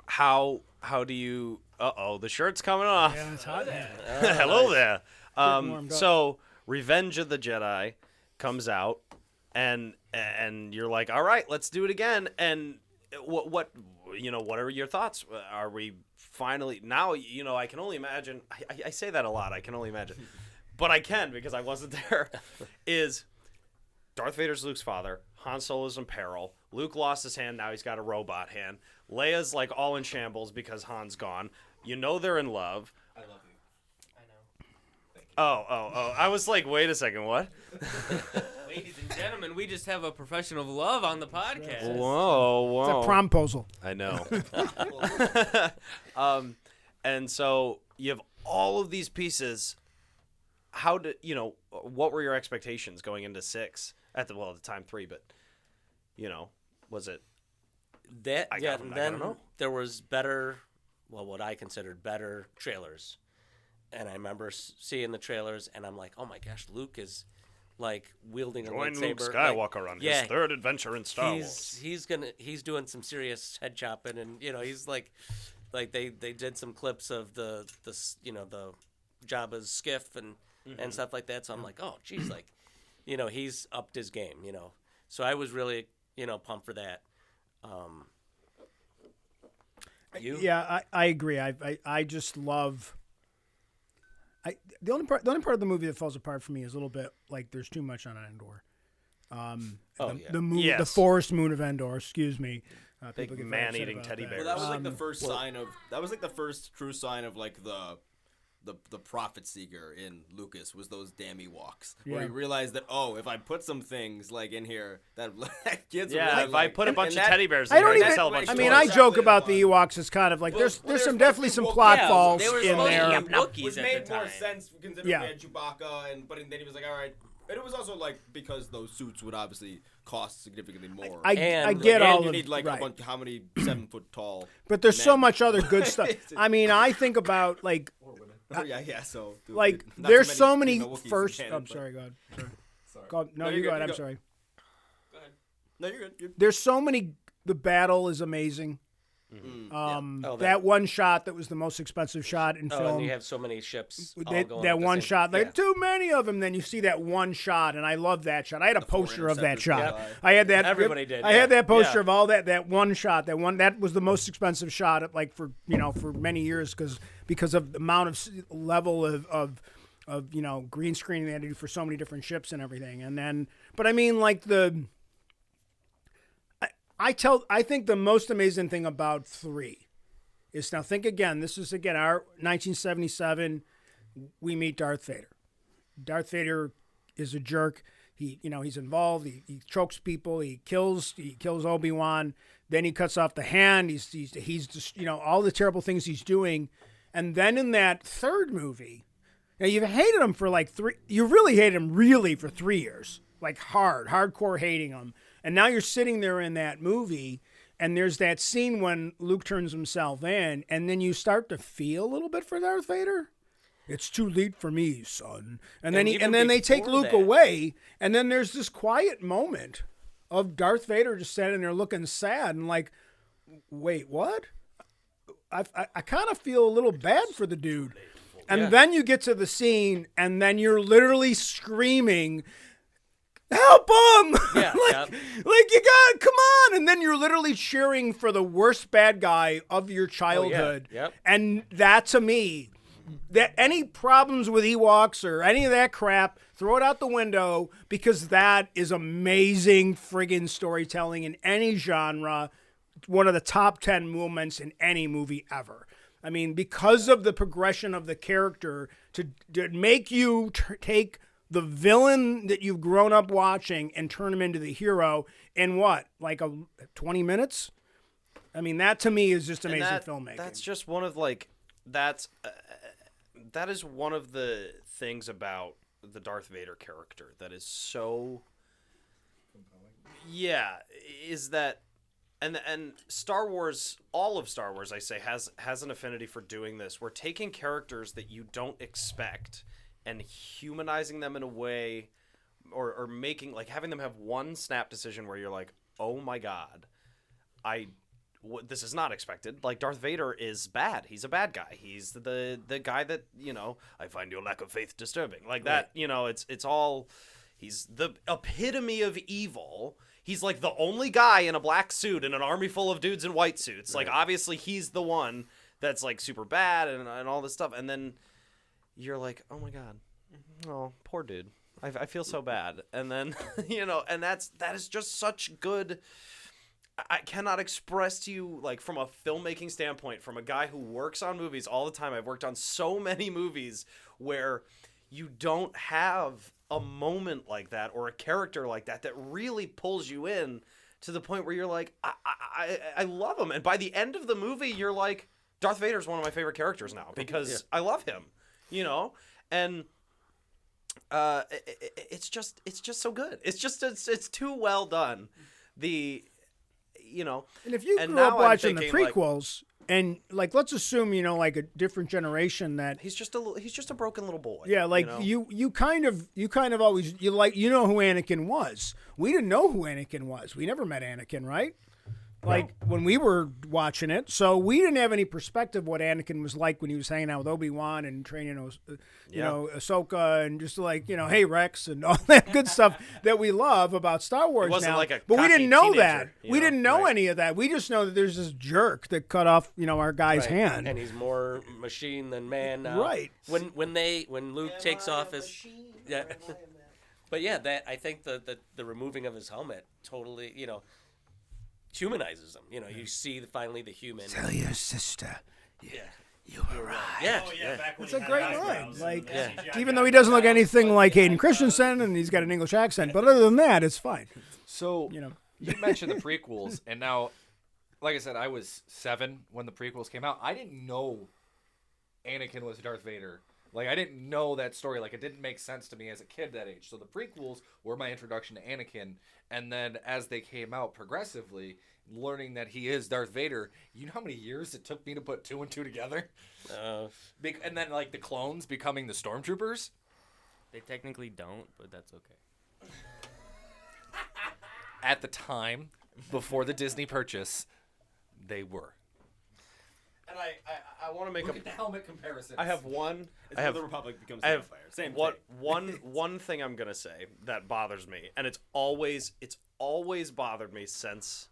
How do you... Uh-oh, the shirt's coming off. Yeah, it's hot. Hello there. warmed up. So Revenge of the Jedi comes out, and you're like, all right, let's do it again. And what are your thoughts? Are we finally now? I can only imagine. I say that a lot. I can only imagine, but I can because I wasn't there. Is Darth Vader's Luke's father? Han Solo's in peril. Luke lost his hand. Now he's got a robot hand. Leia's like all in shambles because Han's gone. They're in love. I love you. Oh. I was like, wait a second, what? Ladies and gentlemen, we just have a profession of love on the podcast. Whoa. It's a promposal. I know. And so you have all of these pieces. What were your expectations going into 6? At the time 3, but, was it? That I yeah. don't Then know. there was better, what I considered better trailers, and I remember seeing the trailers, and I'm like, oh my gosh, Luke is like wielding a Join lightsaber. Luke Skywalker on his third adventure in Star Wars. He's doing some serious head chopping, and he's like they did some clips of the Jabba's skiff and stuff like that. So I'm like, oh geez, like he's upped his game. So I was really pumped for that. You? Yeah, I agree. I just love. The only part of the movie that falls apart for me is a little bit like there's too much on Endor. The moon, Yes. the forest moon of Endor. Excuse me. Big People get very upset man-eating about teddy that. bears. Well, that was like the first sign of. That was like the first true sign of like the prophet seeker in Lucas was those damn Ewoks, where he Yeah. realized that if I put some things like in here that kids Yeah, really if I like, put a bunch and of that- teddy bears in I there, don't I can even. sell a bunch I of mean, toys. I joke Exactly about the the Ewoks as kind of like there's Well, some they're definitely some supposed to plot be faults they were in supposed to there. be Wookiees which at made the more time. sense considering Yeah. we had Chewbacca, but then he was like, all right. But it was also like because those suits would obviously cost significantly more. I And- get and all you of need like right. a bunch, how many 7 foot tall? But there's so men. much other good stuff. I mean, I think about like yeah. So like not there's too so many female Wookiees in first. canon, I'm but- sorry, go ahead. Sorry. Go, no, No, you you're go good, ahead. you I'm go. sorry. No, you're good. There's so many. The battle is amazing. Oh, that one shot that was the most expensive shot in Oh, film. and you have so many ships. all that going that at the one same- shot, like yeah. too many of them. Then you see that one shot, and I love that shot. I had a poster of that interceptors shot. go by. I had that. Everybody did, I had yeah. that poster Yeah. of all that one shot. That was the most expensive shot, like for many years because of the amount of level of green screening they had to do for so many different ships and everything. And then, but I mean, like I think the most amazing thing about 3 is, now think again. This is again our 1977. We meet Darth Vader. Darth Vader is a jerk. He's involved. He chokes people. He kills Obi-Wan. Then he cuts off the hand. He's just, all the terrible things he's doing. And then in that third movie, now you've hated him for like 3. You really hated him really for 3 years, like hardcore hating him. And now you're sitting there in that movie, and there's that scene when Luke turns himself in, and then you start to feel a little bit for Darth Vader. It's too late for me, son. And then they take Luke away, and then there's this quiet moment of Darth Vader just standing there looking sad and like, wait, what? I kind of feel a little bad for the dude. And then you get to the scene, and then you're literally screaming, help him! Yeah, like you got, come on! And then you're literally cheering for the worst bad guy of your childhood. Oh, yeah. Yep. And that, to me, that any problems with Ewoks or any of that crap, throw it out the window, because that is amazing friggin' storytelling in any genre. One of the top 10 moments in any movie ever. I mean, because of the progression of the character to make you take the villain that you've grown up watching and turn him into the hero in what, like 20 minutes? I mean, that to me is just amazing filmmaking. That's just one of that is one of the things about the Darth Vader character that is so is that and Star Wars, all of Star Wars, I say, has an affinity for doing this. We're taking characters that you don't expect and humanizing them in a way, or making, like, having them have one snap decision where you're like, oh my god, this is not expected. Like, Darth Vader is bad. He's a bad guy. He's the guy that, I find your lack of faith disturbing. Like that, it's all, he's the epitome of evil. He's like the only guy in a black suit in an army full of dudes in white suits. Right. Like, obviously he's the one that's like super bad and all this stuff. And then you're like, oh my god, oh, poor dude. I feel so bad. And then, and that is just such good. I cannot express to you, like, from a filmmaking standpoint, from a guy who works on movies all the time. I've worked on so many movies where you don't have a moment like that or a character like that really pulls you in to the point where you're like, I love him. And by the end of the movie, you're like, Darth Vader is one of my favorite characters now because I love him, and it's just so good. It's too well done. And if you grew up watching the prequels, and like, let's assume, like a different generation, that he's just a broken little boy. Yeah, like you kind of always, who Anakin was. We didn't know who Anakin was. We never met Anakin, right? Like, when we were watching it, so we didn't have any perspective what Anakin was like when he was hanging out with Obi-Wan and training, Ahsoka, and just like, hey, Rex, and all that good stuff that we love about Star Wars now. Like but we didn't know teenager, that. We didn't know any of that. We just know that there's this jerk that cut off, our guy's hand. And he's more machine than man now. Right. When Luke takes off his... Yeah. But yeah, that, I think the removing of his helmet totally, humanizes him. You see finally the human. Tell your sister. Yeah. You were right. Yeah. It's a great line. Like, even though he doesn't look anything like Hayden Christensen and he's got an English accent, but other than that, it's fine. So, you mentioned the prequels, and now, like I said, I was 7 when the prequels came out. I didn't know Anakin was Darth Vader. Like, I didn't know that story. Like, it didn't make sense to me as a kid that age. So the prequels were my introduction to Anakin. And then as they came out progressively, learning that he is Darth Vader, you know how many years it took me to put 2 and 2 together? And then, like, the clones becoming the stormtroopers? They technically don't, but that's okay. At the time, before the Disney purchase, they were. And I want to make Look at the helmet comparison. I have one. It's where the Republic becomes the Empire. Same thing. One thing I'm gonna say that bothers me, and it's always bothered me since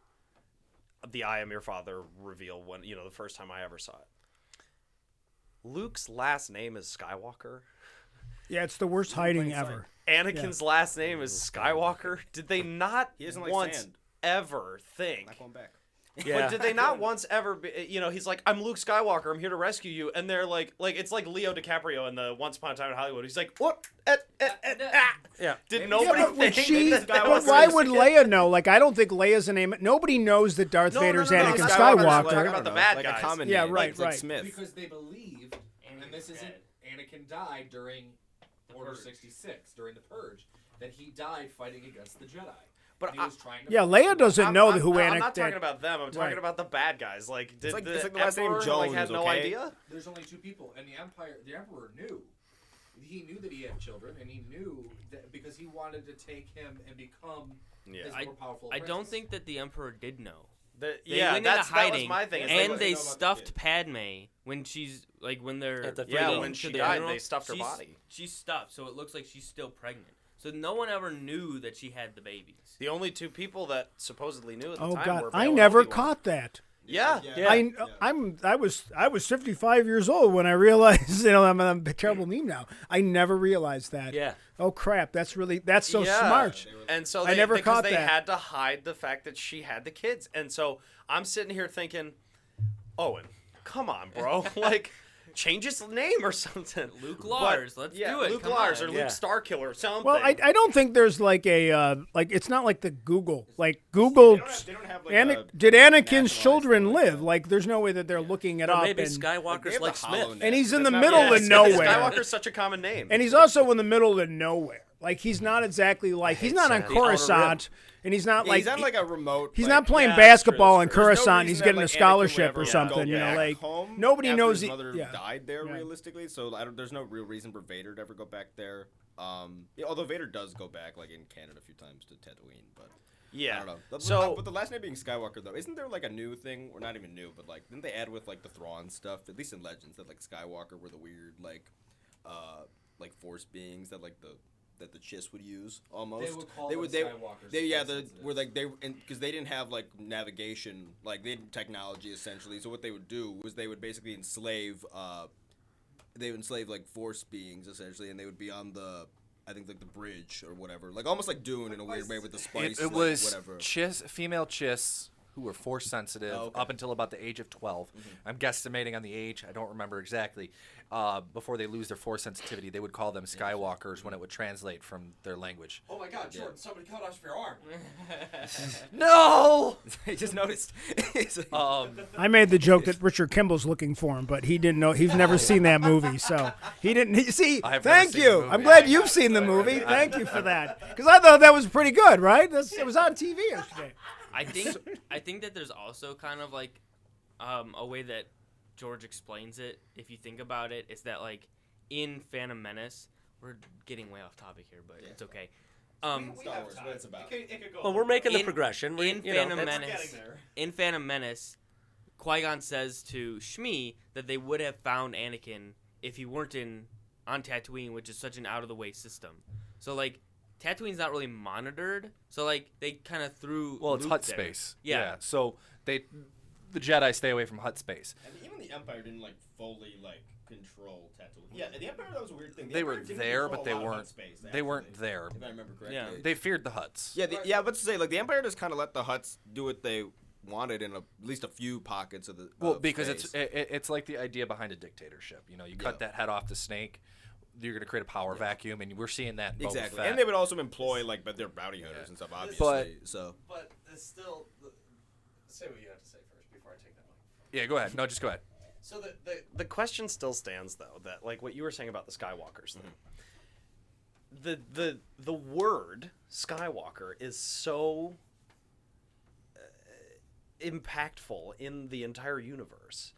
the "I am your father" reveal, when the first time I ever saw it. Luke's last name is Skywalker. Yeah, it's the worst hiding ever. Anakin's last name is Skywalker. Did they not He doesn't like once? sand. ever think? Not going back. But did they not once ever be, he's like, I'm Luke Skywalker, I'm here to rescue you, and they're like it's like Leo DiCaprio in the Once Upon a Time in Hollywood. He's like, what? Yeah. Did nobody Would think she? that But why would Leia know? Like, I don't think Leia's a name. Nobody knows that Darth Vader's Anakin Skywalker's Skywalker. talking about the bad like guys. a common Yeah, name, right, like right. Smith. Because they believe, and this isn't, Anakin died during Order 66, during the Purge, that he died fighting against the Jedi. But And he was trying to Yeah, Leia doesn't know who Anakin. I'm not talking about them. I'm talking Right. about the bad guys. Like, did like- the it's like the last name Emperor, Jones, had no okay? idea? There's only two people, and the Emperor knew. He knew that he had children, and he knew that because he wanted to take him and become his more powerful I don't apprentice. think that the Emperor did know. They Went into that was hiding, my thing. is and they they know about the stuffed kid. Padme when she's like when they're At the Yeah, freedom. when to she the died, funeral, they stuffed her she's- body. She's stuffed, so it looks like she's still pregnant. So no one ever knew that she had the babies. The only two people that supposedly knew at the Oh time God, were I Bail and never Obi-Wan. caught that. Yeah. I was 55 years old when I realized, I'm a terrible meme now. I never realized that. Yeah. Oh crap, that's so Yeah. smart. And so I never because caught they that. had to hide the fact that she had the kids. And so I'm sitting here thinking, Owen, come on, bro. Like, change his name or something. Luke Lars, let's do it. Luke Come Lars on. or Yeah. Luke Starkiller or something. Well, I don't think there's like a it's not like the Google. Like Google They don't have like did Anakin's nationalized children thing like live? that. Like there's no way that they're looking it Or up. maybe and, Skywalker's like Smith. and he's in the That's not- middle yeah, of nowhere. Skywalker's such a common name. And he's also in the middle of nowhere. Like he's not exactly like he's not on saying that. The Outer Coruscant, and he's not Yeah, like he's on like a remote. he's like, not playing yeah, that's true, basketball in that's true. there's no Coruscant. reason He's that, getting like, a Anakin would scholarship ever or something. go You know, back like home nobody after knows. his mother Yeah. died there Yeah. realistically, so there's no real reason for Vader to ever go back there. Although Vader does go back like in canon a few times to Tatooine, but yeah. I don't know. So- but the last name being Skywalker though, isn't there like a new thing, or not even new, but like didn't they add with like the Thrawn stuff? At least in Legends, that like Skywalker were the weird like Force beings that like the Chiss would use almost. They would call them Skywalkers. Because they didn't have like navigation, like they didn't technology essentially. So what they would do was they would basically enslave like Force beings essentially, and they would be on the I think like the bridge or whatever, like almost like Dune in a weird way with the spice. It like, was whatever. female Chiss who were force sensitive up until about the age of 12. I'm guesstimating on the age. I don't remember exactly. Before they lose their force sensitivity, they would call them Skywalkers when it would translate from their language. Oh my God, Jordan! Somebody cut off your arm. No! I just noticed. I made the joke that Richard Kimball's looking for him, but he didn't know. He's never seen that movie, so he didn't. See, I have never thank seen you. the movie. I'm glad you've seen the movie. Thank you for that, because I thought that was pretty good. Right? It was on TV yesterday. I think that there's also kind of like a way that George explains it, if you think about it, is that like in Phantom Menace, we're getting way off topic here, but it's okay. Star Wars, what it's about. Well, we're making the In- progression. in Phantom that's- Menace, in Phantom Menace, Qui-Gon says to Shmi that they would have found Anakin if he weren't on Tatooine, which is such an out of the way system. So like Tatooine's not really monitored, so like they kind of threw. Well, it's Luke hut there. space. Yeah. So the Jedi stay away from hut space. And even the Empire didn't like fully like control Tatooine. Yeah, the Empire, that was a weird thing. The They were Empire didn't there, control but they a lot of weren't. hut space, They weren't actually, there. If I remember correctly. Yeah. They feared the huts. Yeah, but to say like the Empire just kind of let the Hutts do what they wanted in at least a few pockets of the. Well, of because space. it's like the idea behind a dictatorship. You know, you cut that head off the snake, you're going to create a power vacuum, and we're seeing that in Boba exactly, Fett. and they would also employ like their bounty hunters and stuff, obviously. But- But it's still. Say what you have to say first before I take that one. Yeah, go ahead. No, just go ahead. So the question still stands though, that like what you were saying about the Skywalkers thing. The word Skywalker is so impactful in the entire universe.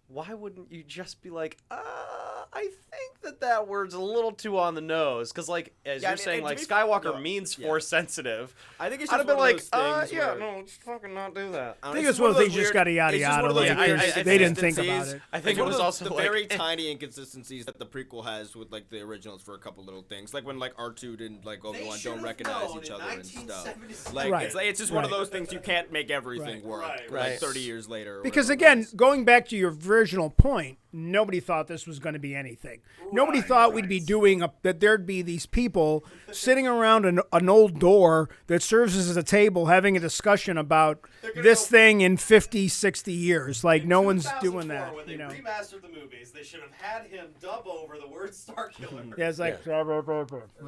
Why wouldn't you just be like, I think that word's a little too on the nose? Because, like, as Yeah, you're and saying, to like, be- Skywalker no, means yeah. force sensitive. I think it's I'd just have been one like, of those things yeah, where- no, let's fucking not do that. I think it's one of those things just got to yada it's just yada. one of those Like, weird there's- they inconsistencies. didn't think about it. I think It's it one was of also the like, very tiny inconsistencies that the prequel has with like the originals for a couple little things, like when like R2 didn't like Obi-Wan don't recognize each other and stuff. Like Right. it's just one of Right. those things you can't make everything work. Right. Like 30 years later. Or Because whatever it again, is. going back to your original point, nobody thought this was going to be anything. Nobody thought we'd be doing that. There'd be these people sitting around an old door that serves as a table, having a discussion about this thing in 50, 60 years. Like no one's doing that. When they You know. remastered the movies, they should have had him dub over the word Starkiller. Yeah, it's like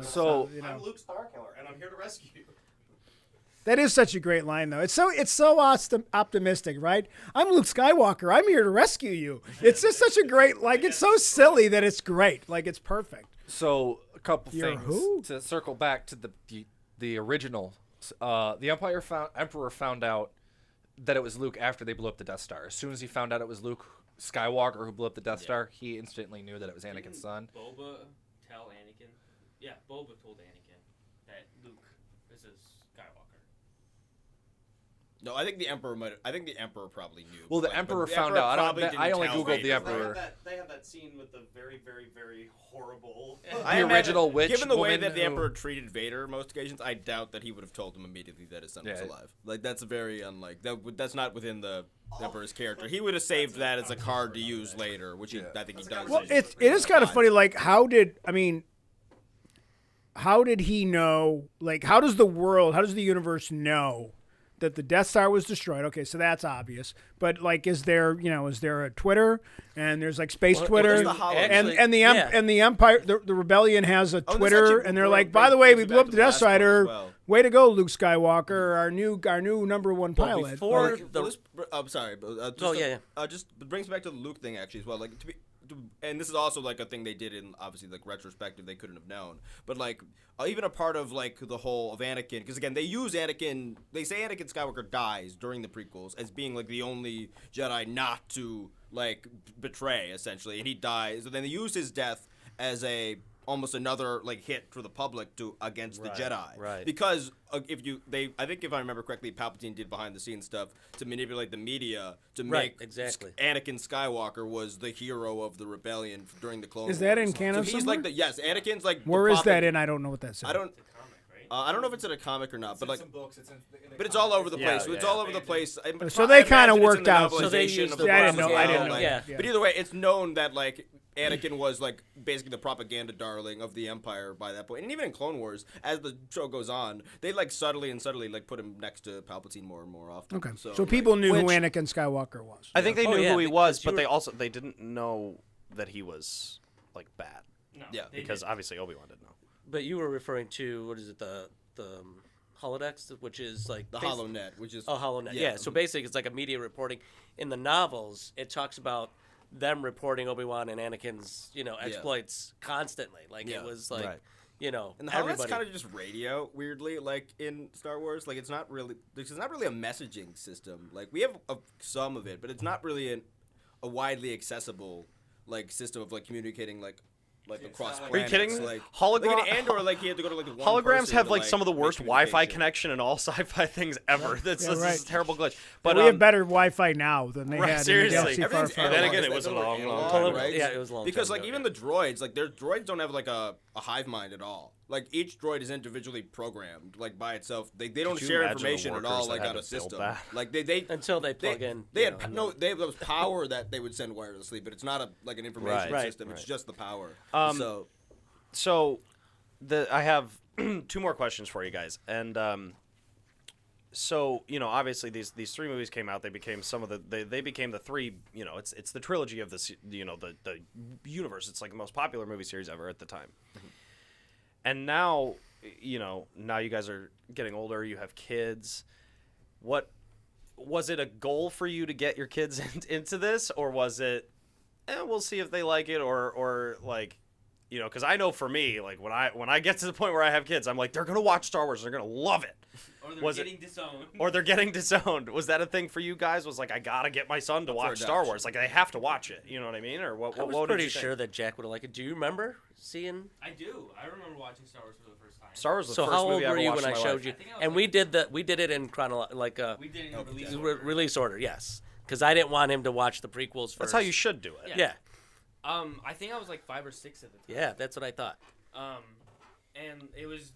So you know. I'm Luke Starkiller, and I'm here to rescue you. That is such a great line, though. It's so optimistic, right? I'm Luke Skywalker. I'm here to rescue you. It's just such a great, like, it's so silly that it's great. Like, it's perfect. So a couple You're things who? to circle back to the original. The Emperor found out that it was Luke after they blew up the Death Star. As soon as he found out it was Luke Skywalker who blew up the Death Star, he instantly knew that it was Anakin's son. Boba tell Anakin? Yeah, Boba told Anakin that Luke is his Skywalker. No, I think the Emperor probably knew. Well, the Like, Emperor but the found Emperor out. probably I didn't only tell googled Vader. the Emperor. They have that scene with the very, very, very horrible. I imagine, original witch given the way woman that the who- Emperor treated Vader most occasions, I doubt that he would have told him immediately that his son was Yeah. alive. Like that's very unlike that's not within the Emperor's character. He would have saved that as a card to use later, which I think he does. Well, it is kind of funny. Like, how did he know? Like, how does the universe know that the Death Star was destroyed? Okay, so that's obvious. But like, is there a Twitter and there's like space Twitter there's the hologram. and the Empire, the rebellion has a Oh, this Twitter, actually and they're bro- like, by the way, we brings blew up back the to the Death last one as Star. well. Way to go, Luke Skywalker, our new number one Well, pilot. before Like, the- I'm sorry, but Oh, yeah, just brings me back to the Luke thing actually as well. Like and this is also like a thing they did in obviously like retrospective they couldn't have known, but like even a part of like the whole of Anakin, because again they use Anakin, they say Anakin Skywalker dies during the prequels as being like the only Jedi not to like betray essentially, and he dies. So then they use his death as almost another like hit for the public against the Jedi, right. because I think if I remember correctly, Palpatine did behind the scenes stuff to manipulate the media to Right, make exactly. Anakin Skywalker was the hero of the rebellion during the Clone Is that Wars. in canon So he's somewhere? like Anakin's like Where the is that prophet- in? I don't know what that says. I don't I don't know if it's in a comic or not, It's but in like some books. It's in the but it's all comics. over the Yeah, place. So it's yeah. all over the place. So they kinda imagine it's in worked the out. So they novelization used of the the I didn't know. I didn't know. like- Yeah. But either way, it's known that like Anakin was like basically the propaganda darling of the Empire by that point. And even in Clone Wars, as the show goes on, they like subtly like put him next to Palpatine more and more often. Okay, so like, people knew who Which- Anakin Skywalker was. I think they Oh, knew yeah, who he was, because but they didn't know that he was like bad. No, Yeah, they Because didn't. obviously Obi-Wan didn't know. But you were referring to what is it the holodecks, which is like the basi- HoloNet, which is HoloNet. Yeah. So basically, it's like a media reporting. In the novels, it talks about them reporting Obi-Wan and Anakin's exploits constantly. Like Yeah. it was like Right. And the HoloNet's everybody. kind of just radio, weirdly, like in Star Wars. Like it's not really a messaging system. Like we have some of it, but it's not really a widely accessible like system of like communicating like across Are you planets. kidding? Like Hologram- like in Andor, like he had to go to like the one Holograms person have to, like some of the make worst Wi-Fi communication. connection in all sci-fi things ever. This Yeah, is right. a terrible glitch. But But we have better Wi-Fi now than they Right, had seriously. in the Galaxy Far Everything's Far And then Away. again, it It's was a like long, long analog, time right? Yeah, it was a long Because time like ago, even yeah. the droids, like their droids don't have like a hive mind at all. Like each droid is individually programmed, like by itself. They don't Could you share imagine the information at workers all, that like had on a to build system. that? Like they Until they plug in, They you had know, there was power that they would send wirelessly, but it's not like an information Right. system. It's Right. just the power. So I have two more questions for you guys, and so obviously these three movies came out. They became they became the three. It's the trilogy of this. The universe. It's like the most popular movie series ever at the time. And now now you guys are getting older. You have kids. What was it a goal for you to get your kids into this, or was it? We'll see if they like it, or like. Because I know for me, like when I get to the point where I have kids, I'm like, they're gonna watch Star Wars, they're gonna love it, Or they're Was it- getting disowned. or they're getting disowned. Was that a thing for you guys? Was like, I gotta get my son to watch Star adoption. Wars, like they have to watch it. You know what I mean? Or what? I was what did pretty you think? sure that Jack would have liked it. Do you remember seeing? I do. I remember watching Star Wars for the first time. Star Wars was So the first how old movie I were ever you watched when I in my showed life. you? I think I was And we did it in We did it in Oh, release yeah. order. release order, yes, because I didn't want him to watch the prequels first. That's how you should do it. Yeah, I think I was like 5 or 6 at the time. yeah, that's what I thought. And it was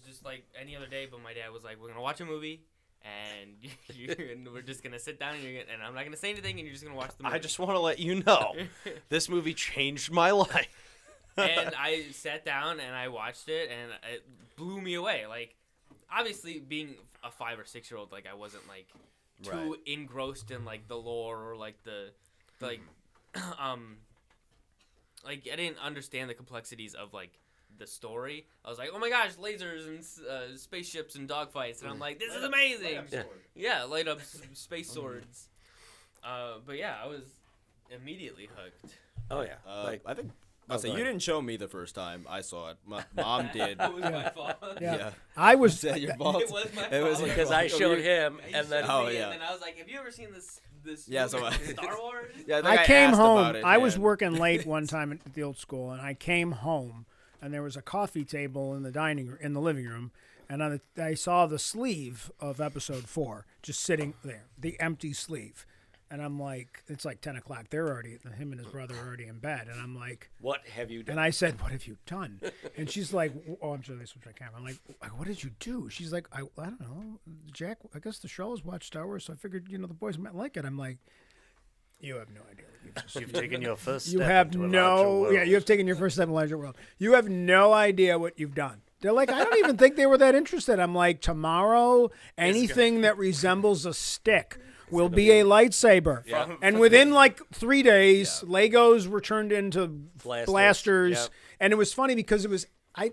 just like any other day, but my dad was like, "We're gonna watch a movie, and and we're just gonna sit down and I'm not gonna say anything, and you're just gonna watch the movie. I just want to let you know, this movie changed my life. And I sat down and I watched it, and it blew me away. Like, obviously, being a 5 or 6 year old, like I wasn't like too engrossed in like the lore or like the like like I didn't understand the complexities of like the story. I was like, oh my gosh, lasers and spaceships and dogfights, and I'm like, this is amazing. Yeah, light up space swords. But yeah, I was immediately hooked. Oh yeah. I think. You didn't show me the first time I saw it. My mom did. It was my fault. Yeah. I was. Is that your fault? It was my It was fault. Because I showed him, and then Oh, And yeah. then I was like, have you ever seen this Yeah, so movie, Star Wars? Yeah, I, think I came asked home. about it, I was and- working late one time at the old school, and I came home, and there was a coffee table in the living room, and I saw the sleeve of episode 4 just sitting there, the empty sleeve, and I'm like, it's like 10 o'clock. Him and his brother are already in bed, and I'm like, what have you done? and I said, what have you done? And she's like, oh, I'm sorry, they switched my camera. I'm like, what did you do? She's like, I don't know, Jack. I guess the Shaws watched Star Wars, so I figured, the boys might like it. I'm like, you have no idea what you just You've taken your first step you have into a larger world. you have taken your first step in a larger world. You have no idea what you've done. They're like, I don't even think they were that interested. I'm like, tomorrow, anything that resembles a stick will be a lightsaber. Yeah. And within like 3 days, Legos were turned into blasters. Yep. And it was funny because it was, I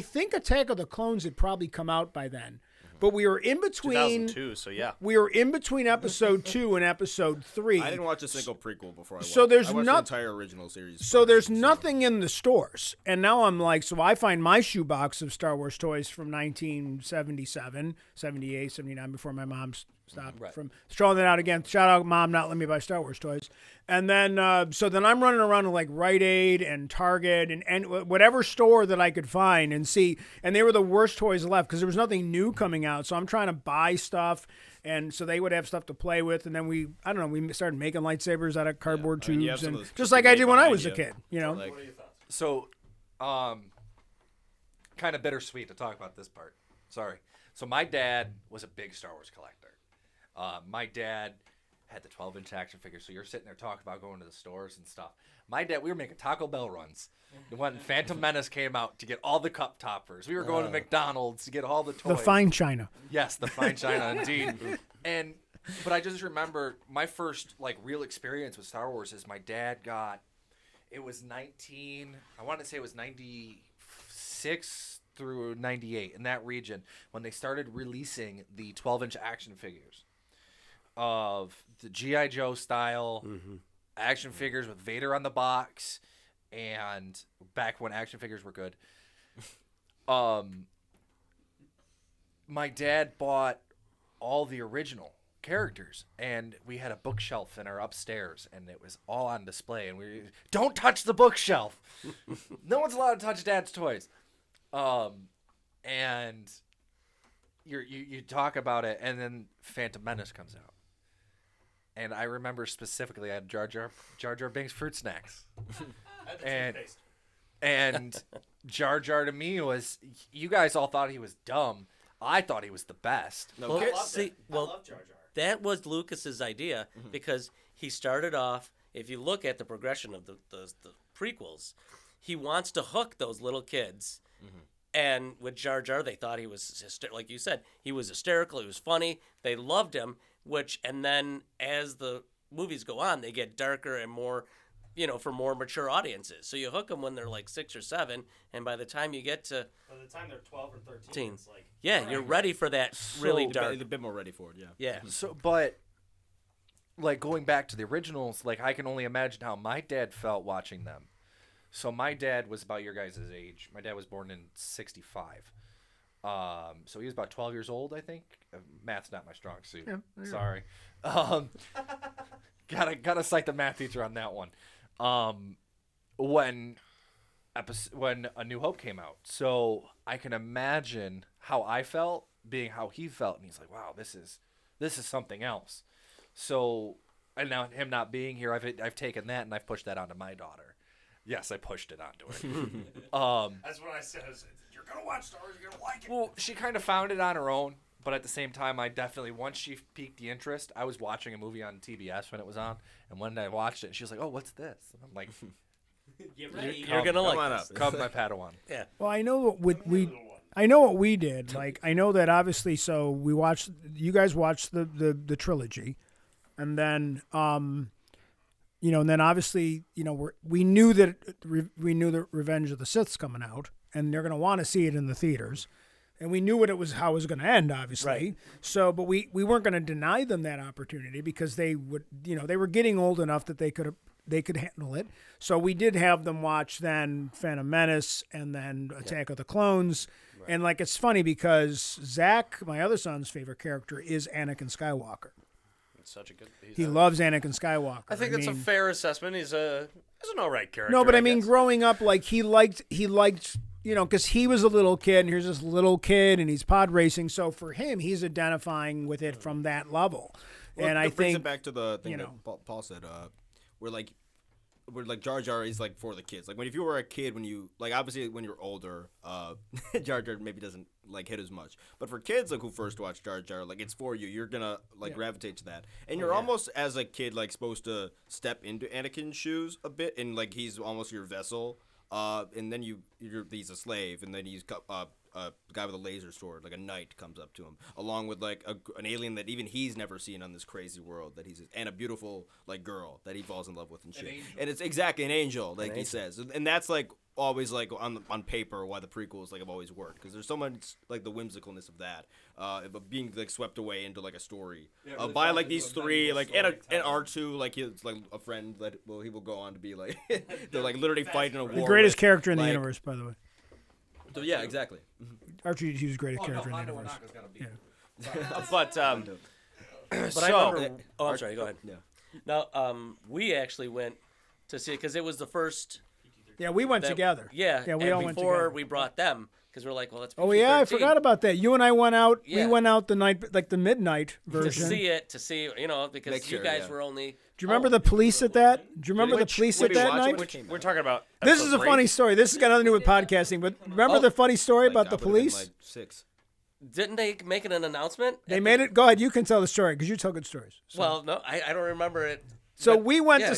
think Attack of the Clones had probably come out by then. But we were in between. 2002, so yeah. We were in between episode 2 and episode 3. I didn't watch a single prequel before I watched. So there's I watched not- the entire original series. So first, there's nothing in the stores. And now I'm like, so I find my shoebox of Star Wars toys from 1977, 78, 79, before my mom stopped from throwing that out again. Shout out, Mom, not letting me buy Star Wars toys. And then, so then I'm running around to like Rite Aid and Target and whatever store that I could find and see. And they were the worst toys left because there was nothing new coming out. So I'm trying to buy stuff. And so they would have stuff to play with. And then we started making lightsabers out of cardboard you have tubes. some And of those just like I did when I behind was a you. kid, Like, So, kind of bittersweet to talk about this part. Sorry. So my dad was a big Star Wars collector. My dad had the 12-inch action figures. So you're sitting there talking about going to the stores and stuff. My dad, we were making Taco Bell runs. When Phantom Menace came out to get all the cup toppers. We were going to McDonald's to get all the toys. the fine china. Yes, the fine china indeed. But I just remember my first like real experience with Star Wars is my dad got, it was 96 through 98 in that region when they started releasing the 12-inch action figures of the G.I. Joe style action figures with Vader on the box, and back when action figures were good. My dad bought all the original characters, and we had a bookshelf in our upstairs, and it was all on display, and we don't touch the bookshelf. No one's allowed to touch Dad's toys. And you talk about it, and then Phantom Menace comes out. And I remember specifically I had Jar Jar Binks fruit snacks. and Jar Jar to me was, you guys all thought he was dumb. I thought he was the best. no, Well, kids- see, that was Lucas's idea because he started off. If you look at the progression of the prequels, he wants to hook those little kids. And with Jar Jar, they thought he was like you said, he was hysterical. He was funny. They loved him. And then as the movies go on, they get darker and more, for more mature audiences. So you hook them when they're like 6 or 7, and by the time you get to By the time they're 12 or 13, it's like you're ready for that really dark. a bit more ready for it. Yeah. Yeah. So, but like going back to the originals, like I can only imagine how my dad felt watching them. So my dad was about your guys' age. My dad was born in 65. So he was about 12 years old, I think. Math's not my strong suit. Yeah, Sorry. Gotta cite the math teacher on that one. When A New Hope came out. So I can imagine how I felt being how he felt, and he's like, wow, this is something else. So, and now him not being here, I've taken that and I've pushed that onto my daughter. Yes, I pushed it onto her. That's what I said. I said, you're gonna watch Star Wars, you're gonna like it. Well, she kind of found it on her own, But at the same time, I definitely, once she piqued the interest, I was watching a movie on TBS when it was on, and one day I watched it, and she was like, "Oh, what's this?" And I'm like, Get ready. You're gonna like on this. up. "Come, my Padawan." Yeah. Well, I know what we did. Like, I know that obviously. So we watched. You guys watched the trilogy, and then and then obviously we knew that Revenge of the Sith's coming out, and they're gonna want to see it in the theaters, and we knew how it was gonna end, obviously. Right. So, but we weren't gonna deny them that opportunity because they would, they were getting old enough that they could handle it. So we did have them watch then Phantom Menace and then Attack of the Clones. Right. And like, it's funny because Zach, my other son's favorite character, is Anakin Skywalker. Such a good. He loves Anakin Skywalker. I think that's a fair assessment. He's an all right character. No, but I mean, guess. growing up, like he liked, because he was a little kid, and here's this little kid, and he's pod racing. So for him, he's identifying with it from that level. Well, and that I brings think it back to the thing that Paul said. We're like Jar Jar is like for the kids. Like if you were a kid, when you like obviously when you're older, Jar Jar maybe doesn't like hit as much. But for kids like who first watch Jar Jar, like it's for you. You're gonna gravitate to that, and you're almost as a kid like supposed to step into Anakin's shoes a bit, and like he's almost your vessel. And then he's a slave, and then he's a guy with a laser sword, like a knight, comes up to him, along with like an alien that even he's never seen on this crazy world and a beautiful like girl that he falls in love with and shit. And it's exactly an angel, like he says, and that's like always like on paper why the prequels like have always worked, because there's so much like the whimsicalness of that, of being like swept away into like a story by like these three like and R2 like he's like a friend that he will go on to be like they're like literally fighting a war. the greatest with, character in the like, universe, by the way. So yeah, exactly. R2D2 is the greatest character in the Hondo universe. Wanaka's gotta be. But But I remember. Oh, I'm sorry. Go ahead. Yeah. Now, we actually went to see it because it was the first. Yeah, we went together. Yeah. Yeah, we and all went before together. we brought them because we're like, well, let's. Oh yeah, I forgot about that. You and I went out. Yeah. We went out the night, like the midnight to version. see it because Make you sure, guys yeah. were only. Do you remember the police at that? Do you remember the police at that night? we're talking about. This is a funny story. This has got nothing to do with podcasting, but remember the funny story about the police? Like 6. Didn't they make an announcement? They made it. Go ahead, you can tell the story because you tell good stories. So. Well, no, I don't remember it. So But, we went yeah,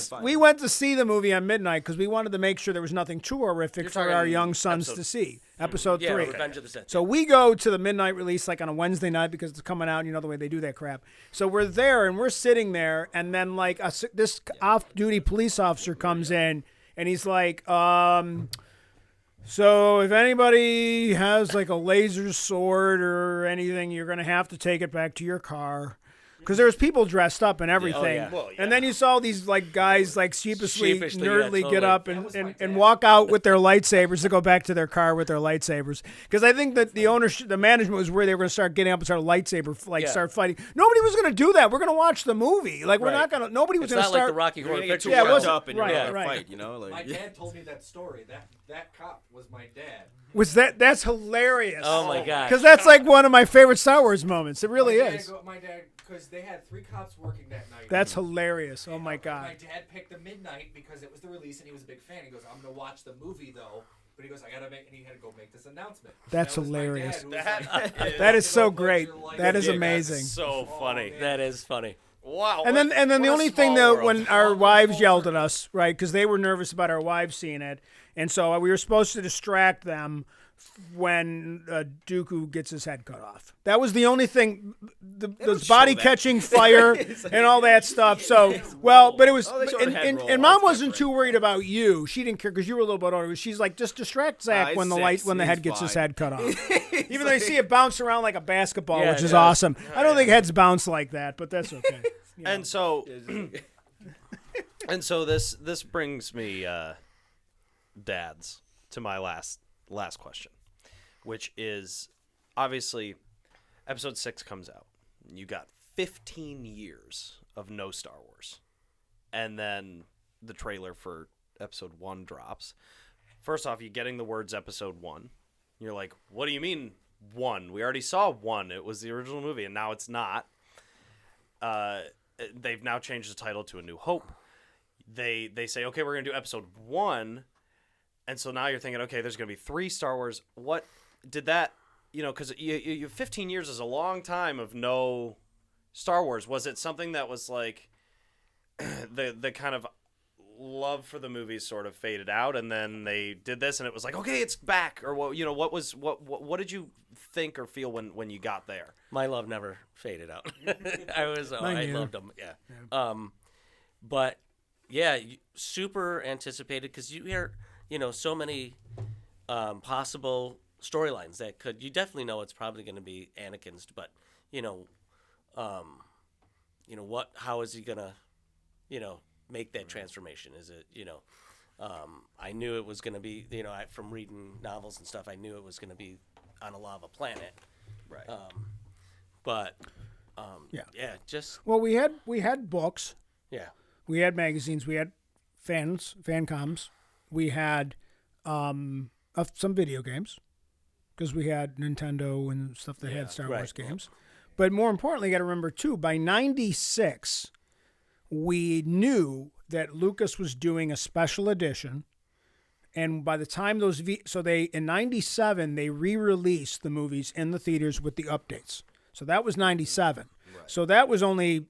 to see the movie on midnight because we wanted to make sure there was nothing too horrific You're for talking our young sons episode- to see. Episode Yeah, 3. Revenge of the Sith. So we go to the midnight release like on a Wednesday night because it's coming out. You know the way they do that crap. So we're there and we're sitting there, and then like this off-duty police officer comes in and he's like, so if anybody has like a laser sword or anything, you're gonna have to take it back to your car. Because there was people dressed up and everything, yeah. Well, and then you saw these like guys like sheepishly nerdly yeah, get totally. up and walk out with their lightsabers to go back to their car with their lightsabers. Because I think that the management was where they were going to start getting up and start start fighting. Nobody was going to do that. We're going to watch the movie. Like we're not going to. Nobody was It's going to not start. like the Rocky Horror Get Picture too Yeah, it worked wasn't- up and you're right, gonna right. fight, you know? Like, My dad told me that story. That cop was my dad. That's hilarious. Oh my god! Because that's like one of my favorite Star Wars moments. It really is. My dad, because they had 3 cops working that night. That's hilarious. Oh my My god. dad picked the midnight because it was the release and he was a big fan. He goes, I'm gonna watch the movie though. But he goes, I gotta make, and he had to go make this announcement. That's That was my hilarious. dad who was like, That is so "Live great. your life." That is Yeah, amazing. So funny. man. That is funny. Wow. And then what the a only thing small though, world. when our wives yelled at us, right, because they were nervous about our wives seeing it, and so we were supposed to distract them when Dooku gets his head cut off. That was the only thing. Those body catching fire and all that stuff. So but it was, Oh, they showed her head and, roll. and Mom That's wasn't different. too worried about you. She didn't care because you were a little bit older. She's like, just distract Zach he's when the 6. when the He's head gets his fine. head cut off. Even though you see it bounce around like a basketball, Yeah, which it is does. awesome. I don't think heads bounce like that, but that's okay. You know. And so, and so this brings me, dads, to my last question, which is obviously episode 6 comes out. You got 15 years of no Star Wars, and then the trailer for episode 1 drops. First off, you getting the words episode 1. You're like, what do you mean 1? We already saw 1. It was the original movie, and now it's not. They've now changed the title to A New Hope. They say, okay, we're going to do episode 1. And so now you're thinking, okay, there's going to be 3 Star Wars. What did that, because you 15 years is a long time of no Star Wars. Was it something that was like the kind of love for the movies sort of faded out, and then they did this, and it was like, okay, it's back? Or what did you think or feel when you got there? My love never faded out. I loved them. Yeah. But yeah, super anticipated because you hear so many possible storylines that you definitely know it's probably going to be Anakin's, but how is he gonna make that transformation? Is it I knew it was going to be from reading novels and stuff, I knew it was going to be on a lava planet, Right. Just we had books, yeah. we had magazines, we had fan coms, we had some video games because we had Nintendo and stuff that had Star Wars games. But more importantly, you got to remember too, by '96, we knew that Lucas was doing a special edition, and by the time in '97 they re-released the movies in the theaters with the updates. So that was '97. Right. So that was only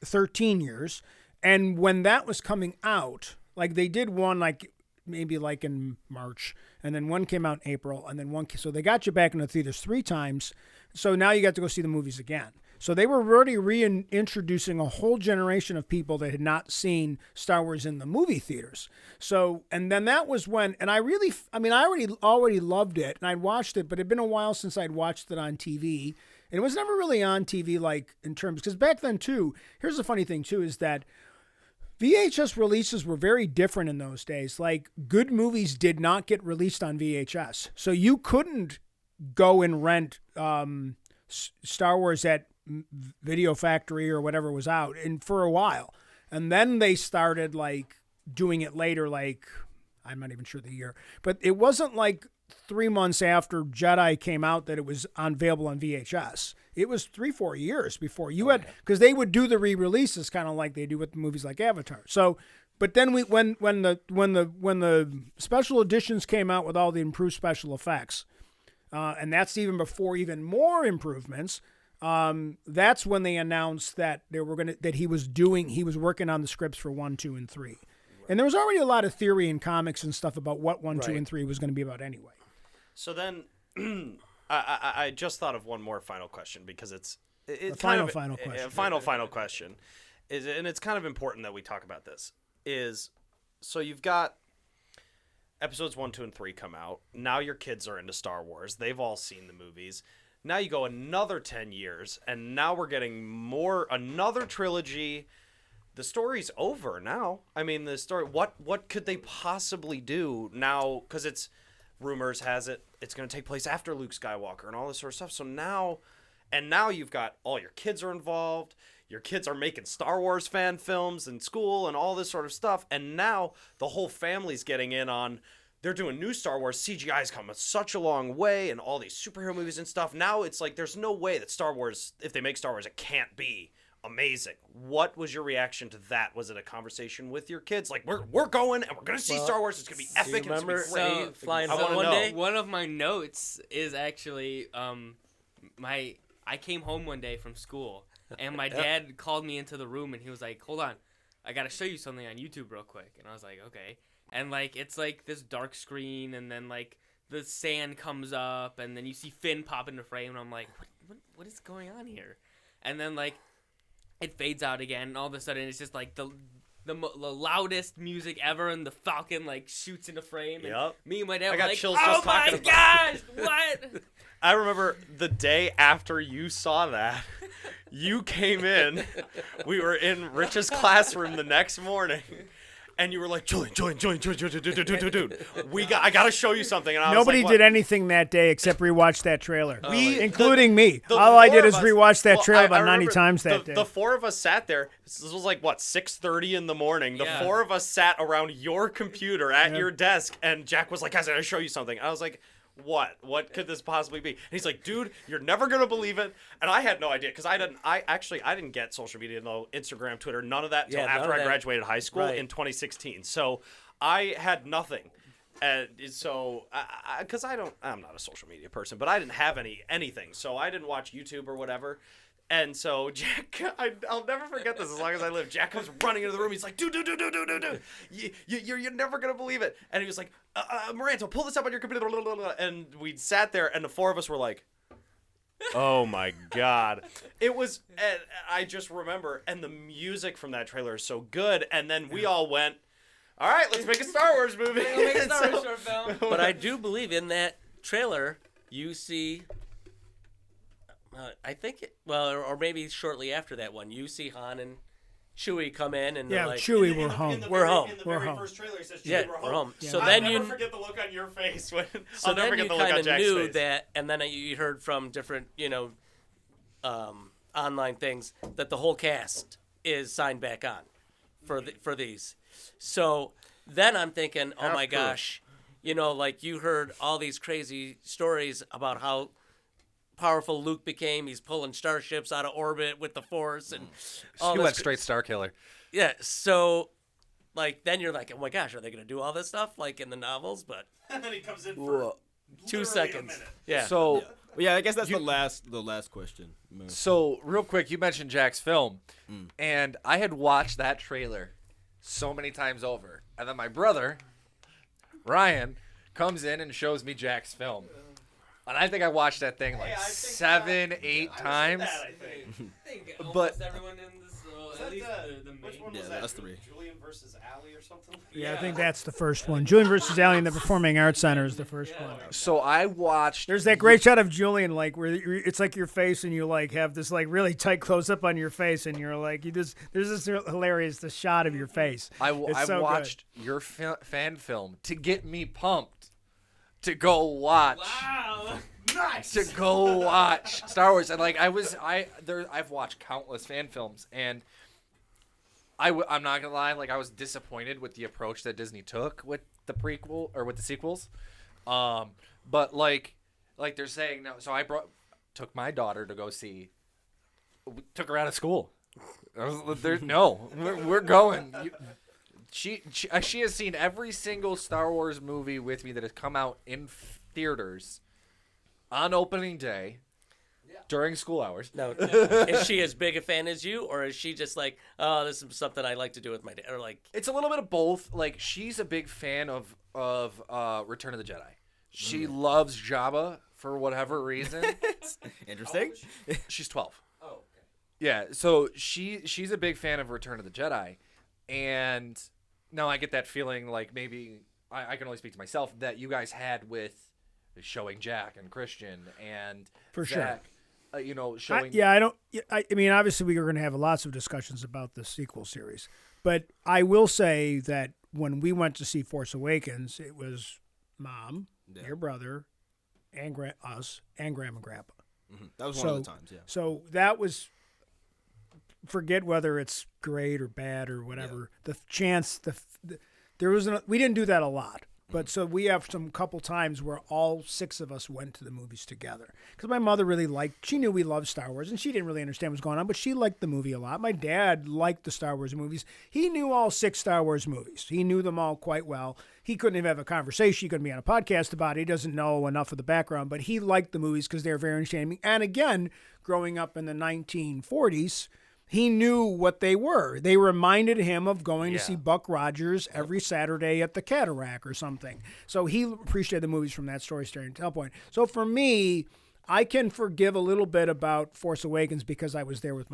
13 years, and when that was coming out, like they did one maybe in March, and then one came out in April, and then so they got you back in the theaters 3 times. So now you got to go see the movies again. So they were already reintroducing a whole generation of people that had not seen Star Wars in the movie theaters. So, and then that was when, and I already loved it, and I'd watched it, but it'd been a while since I'd watched it on TV. And it was never really on TV, in terms, because back then too, here's the funny thing too, is that VHS releases were very different in those days. Like, good movies did not get released on VHS. So you couldn't go and rent Star Wars at Video Factory or whatever was out for a while. And then they started doing it later, I'm not even sure the year, but it wasn't 3 months after Jedi came out that it was available on VHS. It was 3-4 years before you had, because they would do the re-releases kind of like they do with movies like Avatar. So, but then when the special editions came out with all the improved special effects, and that's even before even more improvements. That's when they announced that he was working on the scripts for 1, 2, and 3. Right. And there was already a lot of theory in comics and stuff about what 1, 2, and 3 was going to be about anyway. So then, I just thought of one more final question, because it's final question, and it's kind of important that we talk about this. So you've got episodes 1, 2, and 3 come out. Now your kids are into Star Wars. They've all seen the movies. Now you go another 10 years, and now we're getting another trilogy. The story's over now. I mean, the story, what could they possibly do now? Because rumors has it's going to take place after Luke Skywalker and all this sort of stuff. So now you've got all your kids are involved. Your kids are making Star Wars fan films in school and all this sort of stuff. And now the whole family's getting in on, they're doing new Star Wars. CGI's come such a long way, and all these superhero movies and stuff. Now it's there's no way that Star Wars, if they make Star Wars, it can't be amazing. What was your reaction to that? Was it a conversation with your kids? We're going, and we're going to see Star Wars. It's going to be epic. Do you remember flying one day? One of my notes is actually I came home one day from school, and my dad called me into the room, and he was like, hold on, I got to show you something on YouTube real quick. And I was like, okay. And it's this dark screen, and then the sand comes up, and then you see Finn pop into frame, and I'm like, what is going on here? And then it fades out again, and all of a sudden it's just the loudest music ever, and the Falcon shoots into frame. And yep. Me and my dad I got were chills oh just my talking gosh, what? I remember the day after you saw that, you came in. We were in Rich's classroom the next morning. And you were like, Julian, dude, I gotta show you something. And Nobody was did anything that day except rewatch that trailer, including me. All I did is rewatch that trailer about 90 times that day. The 4 of us sat there. This was 6:30 in the morning. The 4 of us sat around your computer at your desk, and Jack was like, guys, I gotta show you something. I was like, what could this possibly be? And he's like, dude, you're never gonna believe it. And I had no idea, because I didn't get social media, no Instagram, Twitter, none of that until after I graduated high school in 2016. So I had nothing. And so, because I'm not a social media person, but I didn't have anything, so I didn't watch YouTube or whatever. And so Jack, I'll never forget this as long as I live. Jack comes running into the room. He's like, dude, you're never gonna believe it. And he was like, Maranto, pull this up on your computer. And we sat there, and the four of us were like, oh my God. It was, and I just remember, and the music from that trailer is so good. And then we all went, all right, let's make a Star Wars movie. Make a Star Wars short film. But I do believe in that trailer you see. I think, or maybe shortly after that one, you see Han and Chewie come in, and Yeah, they're like, Chewie, we're home. We're home. In the We're very home. first trailer, he says, Yeah, we're home. Yeah. So I'll then I'll you, never forget the look on your face when. so I'll never then forget you the look on kind of Jack's knew face. that, and then you heard from different, online things that the whole cast is signed back on for these. So then I'm thinking, oh my gosh, like you heard all these crazy stories about how powerful Luke became. He's pulling starships out of orbit with the Force, and all He this went straight Star Killer. Yeah, so then you're like, oh my gosh, are they gonna do all this stuff like in the novels? But And then he comes in for 2 literally seconds. a minute. Yeah. So, Yeah, I guess that's the last question. so real quick, you mentioned Jack's film, and I had watched that trailer so many times over, and then my brother, Ryan, comes in and shows me Jack's film, and I think I watched that thing like 7, 8 times. I think almost But- everyone in this, at least the main. Which one Yeah, was that's that? three. Julian versus Allie or something? Yeah, I think that's the first one. Julian versus Allie in the Performing Arts Center is the first one. So I watched. There's that great shot of Julian, like where it's like your face, and you like have this like really tight close up on your face, and you're like, there's this hilarious shot of your face. I It's so good. watched your fan film to get me pumped to go watch. Wow. To go watch Star Wars, and like I've watched countless fan films, and I'm not gonna lie, like I was disappointed with the approach that Disney took with the prequel or with the sequels, but like they're saying no. So I took my daughter to go see. We took her out of school. We're going. She has seen every single Star Wars movie with me that has come out in theaters on opening day during school hours. No, is she as big a fan as you, or is she just like, oh, this is something I like to do with my dad, or like? It's a little bit of both. Like she's a big fan of Return of the Jedi. She loves Jabba for whatever reason. Interesting. She's 12. Oh, okay. Yeah, so she's a big fan of Return of the Jedi, and now I get that feeling like maybe I can only speak to myself that you guys had with showing Jack and Christian and For sure. Zach, showing. I mean, obviously we are going to have lots of discussions about the sequel series, but I will say that when we went to see Force Awakens, it was Mom, your brother, and us, and Grandma and Grandpa. That was one of the times, yeah. So that was, forget whether it's great or bad or whatever. The chance, we didn't do that a lot. But so we have some couple times where all 6 of us went to the movies together. Because my mother really she knew we loved Star Wars, and she didn't really understand what's going on, but she liked the movie a lot. My dad liked the Star Wars movies. He knew all 6 Star Wars movies. He knew them all quite well. He couldn't even have a conversation. He couldn't be on a podcast about it. He doesn't know enough of the background, but he liked the movies because they were very entertaining. And again, growing up in the 1940s, he knew what they were. They reminded him of going to see Buck Rogers every Saturday at the Cataract or something. So he appreciated the movies from that storytelling point. So for me, I can forgive a little bit about Force Awakens because I was there with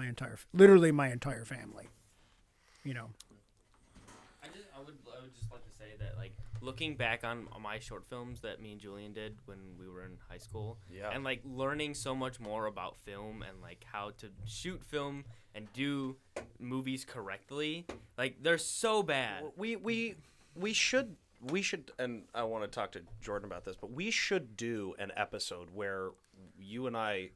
literally my entire family. I would just like to say that, like, looking back on my short films that me and Julian did when we were in high school, and like learning so much more about film and like how to shoot film and do movies correctly, like they're so bad. We should, and I want to talk to Jordan about this, but we should do an episode where you and I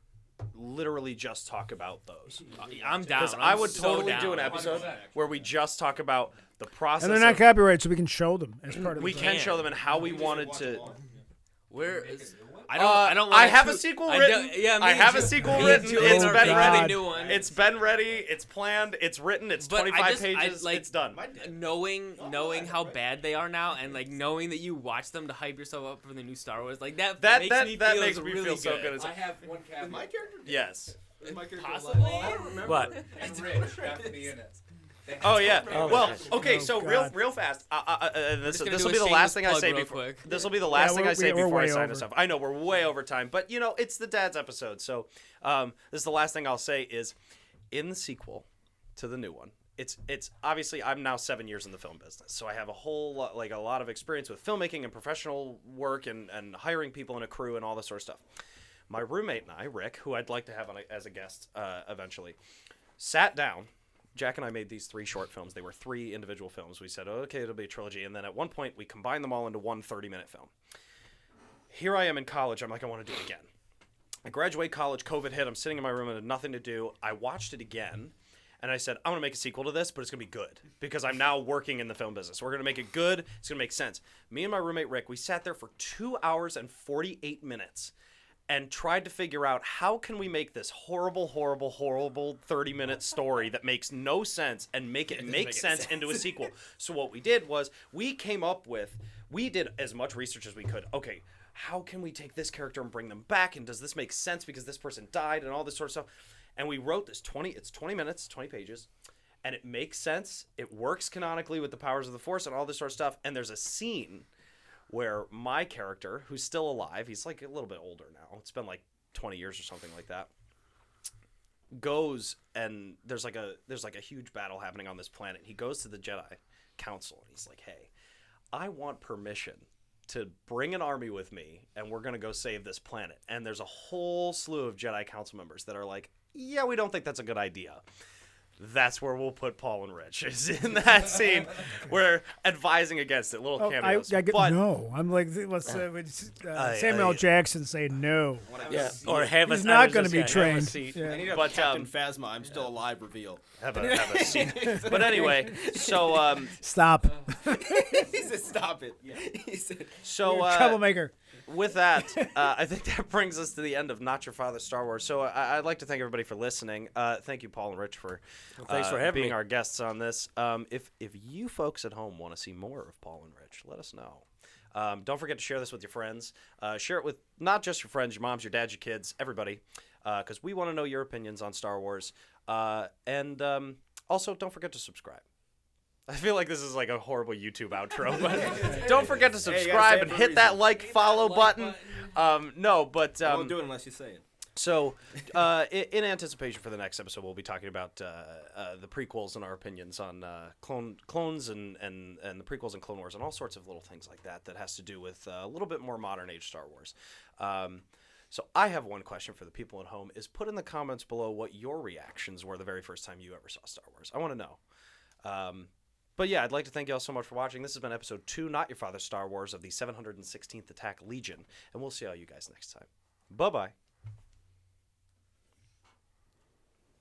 literally just talk about those. I'm down. Because I would so totally down. do an episode where we just talk about the process. And they're not of- copyrighted, so we can show them as part of we the can show them and how we wanted to. Where Make a is, new one? I don't. I wanna have a do- sequel I written. don't- yeah, me I have a too. sequel Me written. too. It's Oh, been God. ready. New one. It's been ready. It's planned. It's written. It's But 25 I pages. like, it's done. knowing how bad they are now, and like knowing that you watch them to hype yourself up for the new Star Wars, like that makes me feel so good. good. I have one caveat. My character. Yes. Is my character Possibly? alive? I don't remember. What? And Rich have to be in it. Oh yeah. Oh, Well, gosh. okay. Oh, so God. real fast. This gonna will do be a the last shameless thing I plug say real before. quick. This will be the last thing I say we're before I way sign over. us off. I know we're way over time, but it's the dad's episode, so this is the last thing I'll say is in the sequel to the new one. It's obviously I'm now 7 years in the film business, so I have a whole lot, like a lot of experience with filmmaking and professional work and hiring people and a crew and all this sort of stuff. My roommate and I, Rick, who I'd like to have as a guest eventually, sat down. Jack and I made these 3 short films. They were 3 individual films. We said, okay, it'll be a trilogy. And then at one point, we combined them all into one 30-minute film. Here I am in college. I'm like, I want to do it again. I graduate college. COVID hit. I'm sitting in my room and had nothing to do. I watched it again. And I said, I want to make a sequel to this, but it's going to be good. Because I'm now working in the film business. We're going to make it good. It's going to make sense. Me and my roommate, Rick, we sat there for 2 hours and 48 minutes. And tried to figure out how can we make this horrible 30-minute story that makes no sense and make it make sense into a sequel. So what we did was we did as much research as we could. Okay, how can we take this character and bring them back? And does this make sense because this person died and all this sort of stuff? And we wrote this 20 minutes, 20 pages. And it makes sense. It works canonically with the powers of the Force and all this sort of stuff. And there's a scene where my character, who's still alive, he's like a little bit older now. It's been like 20 years or something like that. Goes and there's like a huge battle happening on this planet. He goes to the Jedi Council and he's like, "Hey, I want permission to bring an army with me and we're going to go save this planet." And there's a whole slew of Jedi Council members that are like, "Yeah, we don't think that's a good idea." That's where we'll put Paul and Rich, is in that scene. We're advising against it, little cameos. No. I'm like, let's Samuel L. Jackson say no. Yeah, or have He's a, not I was going to just be gonna have a trained. seat. Yeah. I need a But, Captain Phasma. I'm still alive. Reveal. Have a scene. But anyway, so Stop. He said, "Stop it." Yeah. He said, Troublemaker. with that, I think that brings us to the end of Not Your Father's Star Wars. So I'd like to thank everybody for listening. Thank you, Paul and Rich, for thanks for having being me. our guests on this. If you folks at home want to see more of Paul and Rich, let us know. Don't forget to share this with your friends. Share it with not just your friends, your moms, your dads, your kids, everybody, because we want to know your opinions on Star Wars. And also, don't forget to subscribe. I feel like this is like a horrible YouTube outro, but don't forget to Hey, you gotta subscribe say it and for a hit that reason. like, follow button. No, but I won't do it unless you say it. so in anticipation for the next episode, we'll be talking about the prequels and our opinions on clones and the prequels and Clone Wars and all sorts of little things like that has to do with a little bit more modern age Star Wars. So I have one question for the people at home: is put in the comments below what your reactions were the very first time you ever saw Star Wars. I want to know. But yeah, I'd like to thank you all so much for watching. This has been episode 2, Not Your Father's Star Wars, of the 716th Attack Legion, and we'll see all you guys next time. Bye-bye.